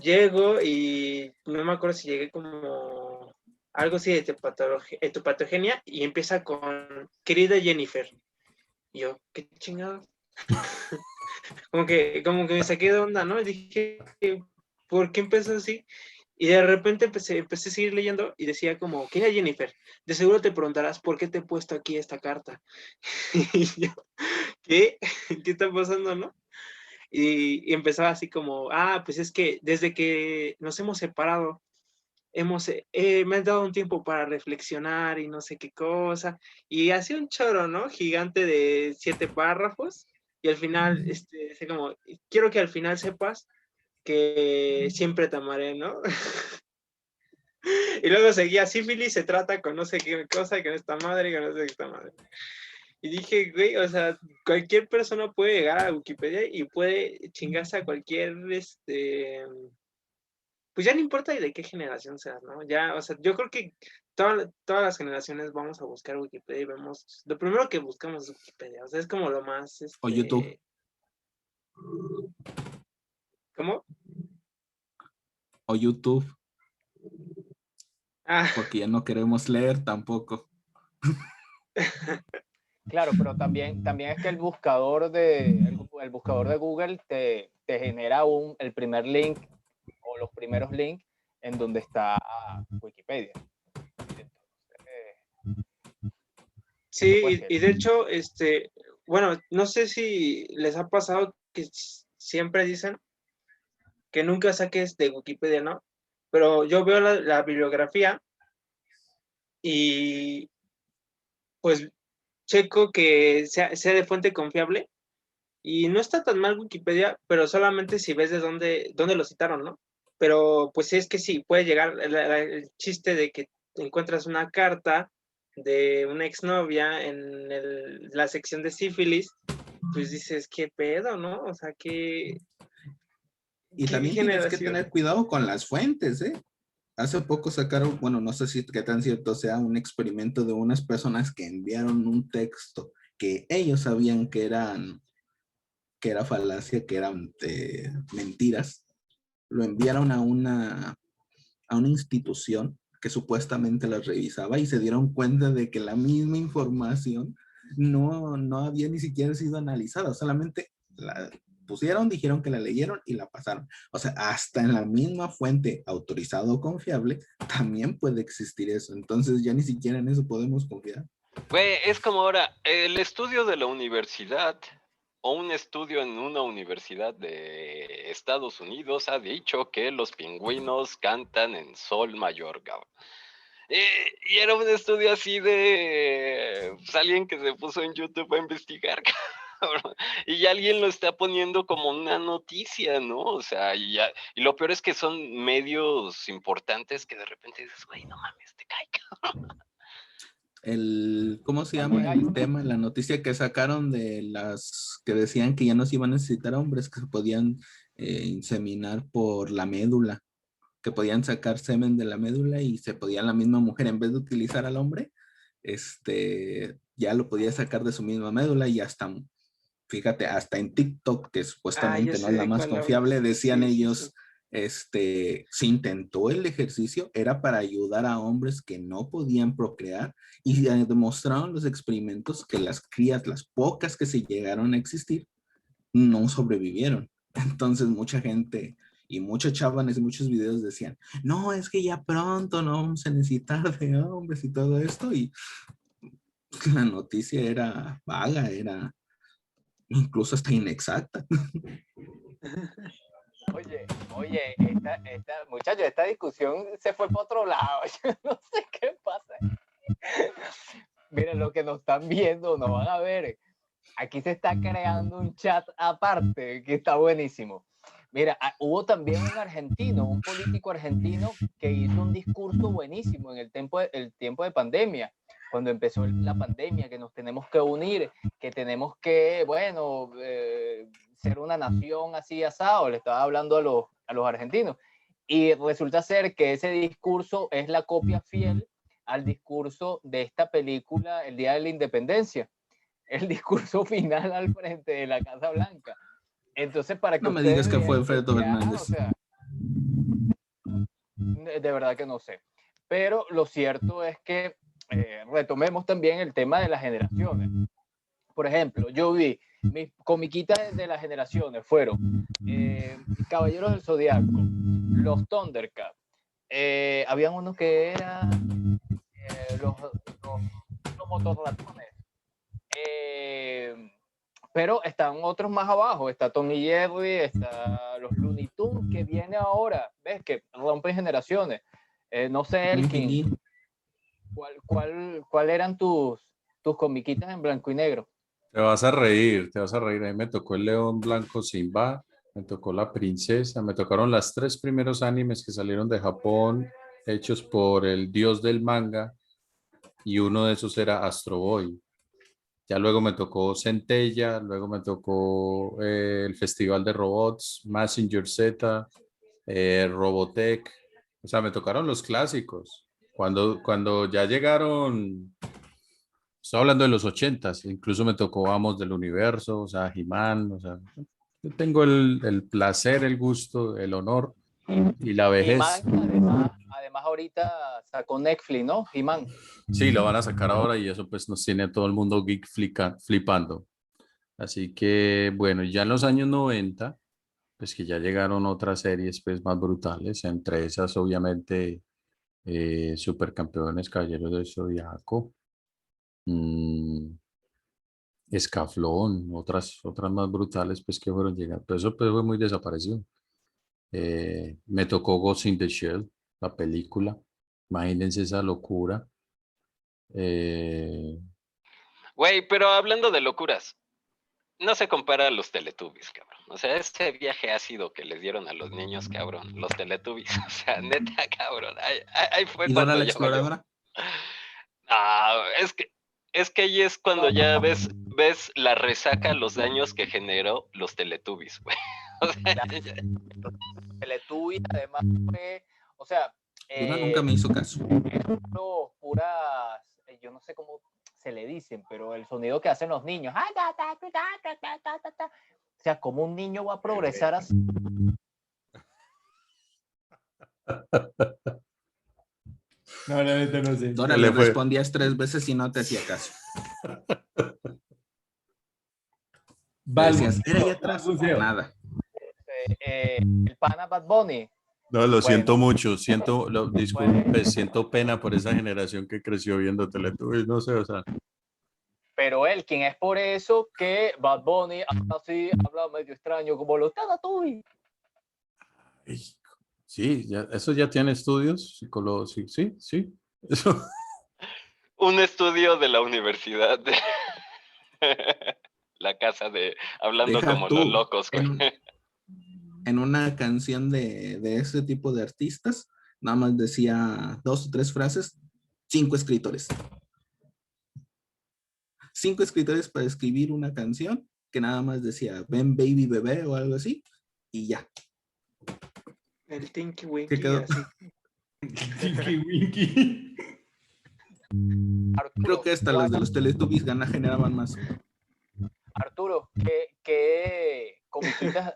Llego y no me acuerdo si llegué como algo así de etopatogenia y empieza con querida Jennifer. Y yo, qué chingado. como que me saqué de onda, ¿no? Y dije, ¿por qué empezó así? Y de repente empecé a seguir leyendo y decía como, querida Jennifer, de seguro te preguntarás por qué te he puesto aquí esta carta. Y yo, ¿qué? ¿Qué está pasando, no? Y empezaba así como, pues es que desde que nos hemos separado, me has dado un tiempo para reflexionar y no sé qué cosa, y hacía un choro, ¿no? Gigante de 7 párrafos, y al final, así como, quiero que al final sepas que siempre te amaré, ¿no? Y luego seguía, sífilis se trata con no sé qué cosa, con esta madre, con no sé qué esta madre. Y dije, güey, o sea, cualquier persona puede llegar a Wikipedia y puede chingarse a cualquier, pues ya no importa de qué generación seas, ¿no? Ya, o sea, yo creo que todas las generaciones vamos a buscar Wikipedia y vemos, lo primero que buscamos es Wikipedia, o sea, es como lo más, O YouTube. ¿Cómo? O YouTube, Ah, porque ya no queremos leer tampoco. Claro, pero también es que el buscador de Google te genera el primer link o los primeros links en donde está Wikipedia. sí, Pues, y de hecho, bueno, no sé si les ha pasado que siempre dicen que nunca saques de Wikipedia, ¿no? Pero yo veo la bibliografía y pues checo que sea de fuente confiable y no está tan mal Wikipedia, pero solamente si ves de dónde lo citaron, ¿no? Pero pues es que sí, puede llegar el chiste de que encuentras una carta de una exnovia en la sección de sífilis, pues dices, ¿qué pedo, no? O sea, ¿qué También tienes que generación? tener cuidado con las fuentes, ¿eh? Hace poco sacaron, bueno, no sé si qué tan cierto sea, un experimento de unas personas que enviaron un texto que ellos sabían que era falacia, que eran mentiras, lo enviaron a una institución que supuestamente las revisaba y se dieron cuenta de que la misma información no había ni siquiera sido analizada, solamente la pusieron, dijeron que la leyeron y la pasaron. O sea, hasta en la misma fuente autorizada o confiable también puede existir eso. Entonces ya ni siquiera en eso podemos confiar. Güey, es como ahora, el estudio de la universidad o un estudio en una universidad de Estados Unidos ha dicho que los pingüinos cantan en sol mayor, cabrón. Y era un estudio así de pues, alguien que se puso en YouTube a investigar, cabrón. Y alguien lo está poniendo como una noticia, ¿no? O sea, y lo peor es que son medios importantes que de repente dices, güey, no mames, te cae, cabrón. ¿Cómo se llama el tema? La noticia que sacaron de las que decían que ya no se iban a necesitar hombres, que se podían inseminar por la médula, que podían sacar semen de la médula y se podía la misma mujer, en vez de utilizar al hombre, ya lo podía sacar de su misma médula y hasta, fíjate, hasta en TikTok, que supuestamente no es la más confiable, decían ellos, se intentó el ejercicio, era para ayudar a hombres que no podían procrear y demostraron los experimentos que las crías, las pocas que se llegaron a existir, no sobrevivieron. Entonces mucha gente y muchos chavanes y muchos videos decían, no, es que ya pronto no vamos a necesitar de hombres y todo esto, y la noticia era vaga, era incluso hasta inexacta. Oye, muchachos, esta discusión se fue para otro lado. Yo no sé qué pasa. Miren, lo que nos están viendo, nos van a ver. Aquí se está creando un chat aparte que está buenísimo. Mira, hubo también un político argentino que hizo un discurso buenísimo en el tiempo de pandemia, cuando empezó la pandemia, que nos tenemos que unir, que tenemos que, bueno, ser una nación así asado, le estaba hablando a los argentinos. Y resulta ser que ese discurso es la copia fiel al discurso de esta película, El Día de la Independencia, el discurso final al frente de la Casa Blanca. Entonces, para que no me digas que fue Alfredo Hernández. O sea, de verdad que no sé. Pero lo cierto es que retomemos también el tema de las generaciones. Por ejemplo, yo vi mis comiquitas de las generaciones fueron Caballeros del Zodiaco, los Thundercats, habían unos que eran los motorratones, pero están otros más abajo, está Tom y Jerry, está los Looney Tunes, que viene ahora, ves que rompen generaciones. No sé, Elkin, ¿cuál eran tus comiquitas en blanco y negro? Te vas a reír, te vas a reír. A mí me tocó el León Blanco Simba, me tocó la Princesa, me tocaron las 3 primeros animes que salieron de Japón, hechos por el dios del manga, y uno de esos era Astro Boy. Ya luego me tocó Centella, luego me tocó el Festival de Robots, Mazinger Z, Robotech. O sea, me tocaron los clásicos. Cuando ya llegaron, estoy hablando de los 80s, incluso me tocó Amos del Universo, o sea, He-Man, o sea, yo tengo el placer, el gusto, el honor y la vejez. Además ahorita sacó Netflix, ¿no? He-Man. Sí, lo van a sacar ahora y eso pues nos tiene a todo el mundo geek flipando. Así que bueno, ya en los años 90, pues que ya llegaron otras series pues más brutales, entre esas obviamente Supercampeones, Caballeros del Zodiaco, Escaflón, otras más brutales pues que fueron llegando, pero eso pues fue muy desaparecido. Me tocó Ghost in the Shell, la película, imagínense esa locura. Güey, pero hablando de locuras, no se compara a los Teletubbies, cabrón. O sea, ese viaje ácido que les dieron a los niños, cabrón, los Teletubbies. O sea, neta, cabrón. Ahí fue ¿Y Dora la Exploradora? Ah, es que ahí es cuando ya ves la resaca, los daños que generó los Teletubbies, güey. O sea, Teletubbies, además fue, o sea, Dora nunca me hizo caso. puras, yo no sé cómo se le dicen, pero el sonido que hacen los niños. O sea, ¿cómo un niño va a progresar así? No, la neta no sé. Dora, Se le le fue. respondías 3 veces y no te hacía caso. Le decías, era ahí atrás. Balbuceo. Nada. El pana Bad Bunny. No, lo siento Bueno. mucho, disculpe, siento pena por esa generación que creció viendo Teletubbies, no sé, o sea, Pero él, quien es por eso que Bad Bunny habla así, habla medio extraño, como los Teletubbies. ay, sí, eso ya tiene estudios, sí, sí, sí, eso. Un estudio de la universidad de la casa de hablando Deja como tú, los locos, güey. En una canción de ese tipo de artistas, nada más decía 2 o 3 frases, 5 escritores. 5 escritores para escribir una canción que nada más decía ven baby bebé o algo así y ya. El Tinky ¿Qué Winky, quedó? así. Tinky Winky. Creo que hasta los de los Teletubbies Gana generaban más. Arturo, ¿qué comiquitas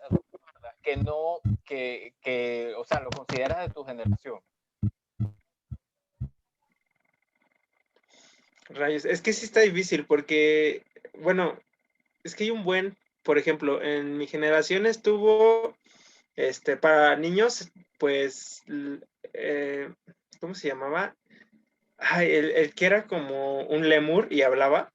que no, o sea, lo consideras de tu generación? Rayos, es que sí está difícil porque, bueno, es que hay un buen, por ejemplo, en mi generación estuvo, para niños, pues, ¿cómo se llamaba? Ay, el que era como un lemur y hablaba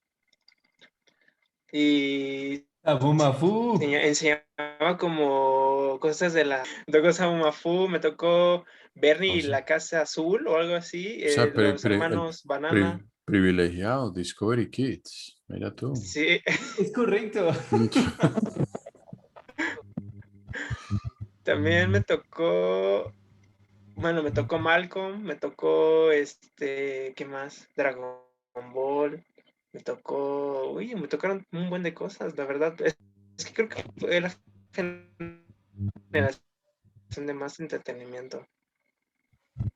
y Abumafu. enseñaba como cosas de Cosa Mafu, me tocó Bernie O y sea, la Casa Azul o algo así, o sea, los hermanos Banana. privilegiado, Discovery Kids, mira tú. Sí, Es correcto. también me tocó, bueno, me tocó Malcolm, me tocó ¿qué más? Dragon Ball, me tocó, uy, me tocaron un buen de cosas, la verdad. Es que creo que fue la generación de más entretenimiento.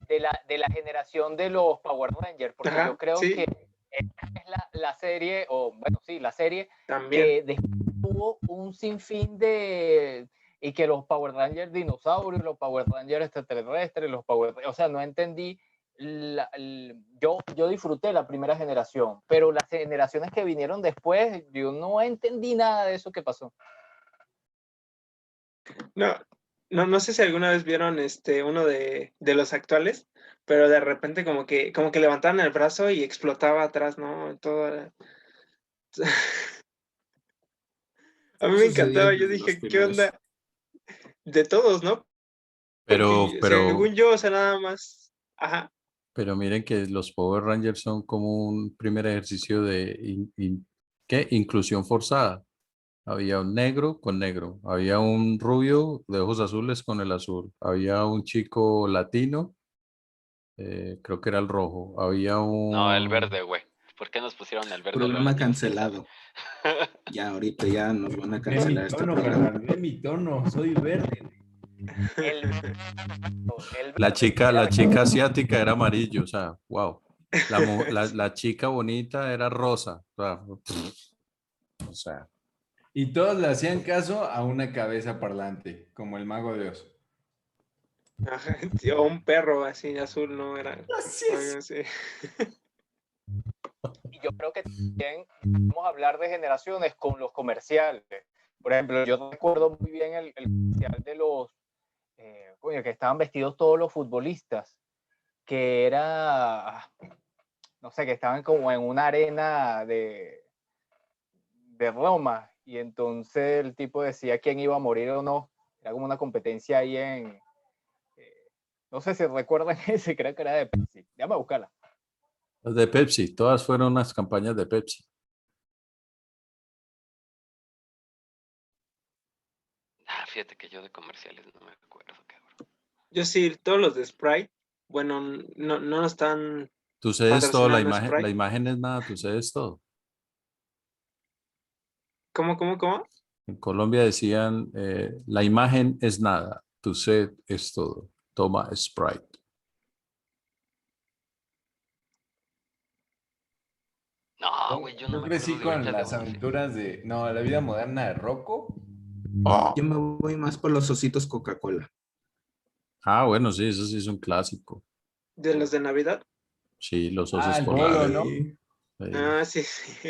De la generación de los Power Rangers, porque Ajá, yo creo sí, que esta es la serie, o bueno, sí, la serie también. que después tuvo un sinfín de, y que los Power Rangers dinosaurios, los Power Rangers extraterrestres, o sea, no entendí, yo disfruté la primera generación, pero las generaciones que vinieron después, yo no entendí nada de eso que pasó. No sé si alguna vez vieron uno de los actuales, pero de repente como que levantaban el brazo y explotaba atrás, ¿no? Todo. A mí Eso me sucedía encantaba, yo desde los dije, ¿qué primeros. onda? De todos, ¿no? Porque Pero según yo, o sea, nada más. Ajá. Pero miren que los Power Rangers son como un primer ejercicio de ¿qué? Inclusión forzada. Había un negro con negro, había un rubio de ojos azules con el azul, había un chico latino, creo que era el rojo, había No, el un... verde, güey. ¿Por qué nos pusieron el verde a los Programa latinos? ¿Quién sabe? cancelado. Ya, ahorita ya nos van a Ve mi cancelar este tono, programa. carnal. Ve mi tono. Soy verde. El La verde, chica asiática era amarillo, o sea, wow. La chica bonita era rosa, o sea, Y todos le hacían caso a una cabeza parlante, como el mago de Oz. Ajá, sí, o un perro así azul, ¿no? Era Así algo así. y yo creo que también vamos a hablar de generaciones con los comerciales. Por ejemplo, yo recuerdo muy bien el comercial de los, que estaban vestidos todos los futbolistas, que era, no sé, que estaban como en una arena de Roma, y entonces el tipo decía quién iba a morir o no. Era como una competencia ahí no sé si recuerdan ese, creo que era de Pepsi. Déjame buscarla. las de Pepsi, todas fueron unas campañas de Pepsi. Fíjate que yo de comerciales no me acuerdo, cabrón. Yo sí, todos los de Sprite, bueno, no están Tú cedes todo, patrocinando la Sprite. imagen es nada, tú cedes todo. ¿Cómo? En Colombia decían, la imagen es nada, tu sed es todo. Toma Sprite. No, No, güey, yo no Yo me crecí acuerdo de con Ahorita las León, sí. aventuras de, no, la vida moderna de Rocco. Yo me voy más por los ositos Coca-Cola. Ah, bueno, sí, eso sí es un clásico. De los de Navidad. Sí, los Ah, osos el polares. bolo, ¿no? Sí, Ah, sí, sí.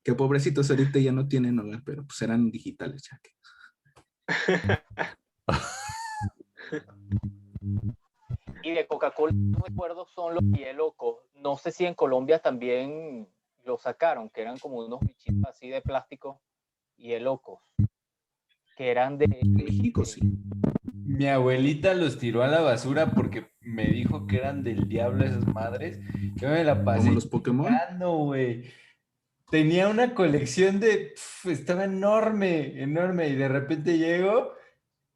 que pobrecitos ahorita ya no tienen, ¿no? Pero pues eran digitales ya. Y de Coca-Cola, no recuerdo, son los hielocos. No sé si en Colombia también lo sacaron, que eran como unos bichitos así de plástico, hielocos, que eran En México sí. Mi abuelita los tiró a la basura porque me dijo que eran del diablo esas madres. Yo me la pasé Como los Pokémon. chingando, güey. Tenía una colección de... estaba enorme, enorme. Y de repente llego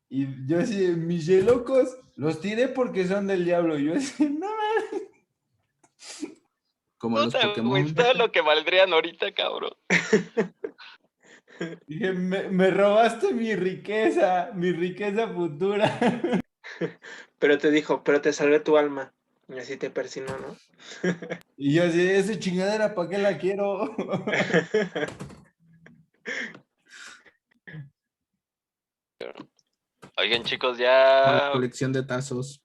y yo así, mis locos, los tiré porque son del diablo. Y yo así, no. Como los Puta, güey, Pokémon. todo lo que valdrían ahorita, cabrón. Dije, me robaste mi riqueza futura. Pero te dijo, pero te salvé tu alma. Y así te persinó, ¿no? Y yo así, esa chingadera, ¿para qué la quiero? Oigan, chicos, Como la ya. colección de tazos.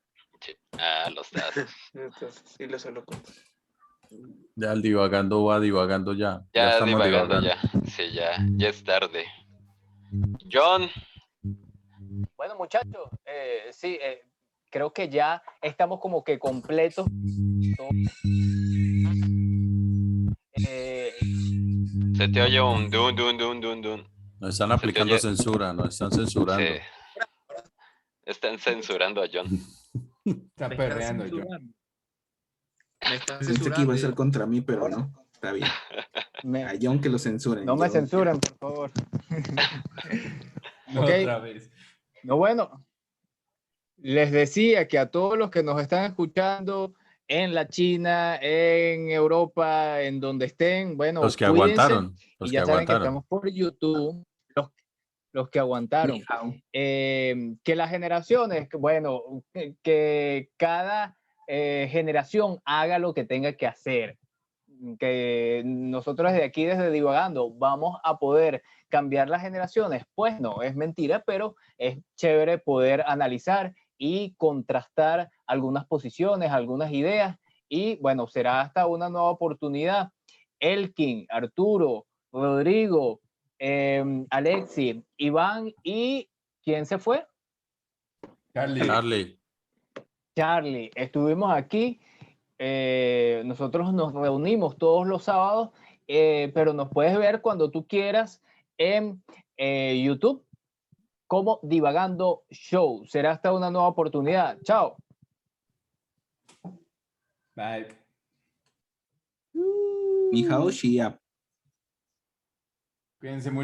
Ah, los tazos. Entonces, sí, lo suelo contar. Ya el divagando va divagando ya. Ya Ya estamos divagando, divagando. ya. Sí, ya es tarde. John, Bueno, muchachos, sí, creo que ya estamos como que completos. Eh, se te oye un dun, dun, dun, dun, dun. Nos están Se te aplicando oye. censura, nos están Sí. censurando. Están censurando a John. Está Me están perreando, yo. censurando. Me están Pensé que iba censurando. a ser contra mí, pero no. Está bien. A John que lo censuren. no me yo- censuren, por favor. No, Ok. otra vez. No, bueno, les decía que a todos los que nos están escuchando en la China, en Europa, en donde estén, bueno, Los que cuídense. aguantaron, los Y que ya saben que aguantaron. estamos por YouTube, los que aguantaron. Ni hao. Que las generaciones, bueno, que cada generación haga lo que tenga que hacer. Que nosotros desde aquí, desde Divagando, vamos a poder cambiar las generaciones. Pues no, es mentira, pero es chévere poder analizar y contrastar algunas posiciones, algunas ideas. Y bueno, será hasta una nueva oportunidad. Elkin, Arturo, Rodrigo, Alexi, Iván y ¿quién se fue? Charlie. Charlie. Estuvimos aquí. Nosotros nos reunimos todos los sábados, pero nos puedes ver cuando tú quieras en YouTube como Divagando Show. Será hasta una nueva oportunidad. Chao. Bye. Ni hao, Shia. Cuídense mucho.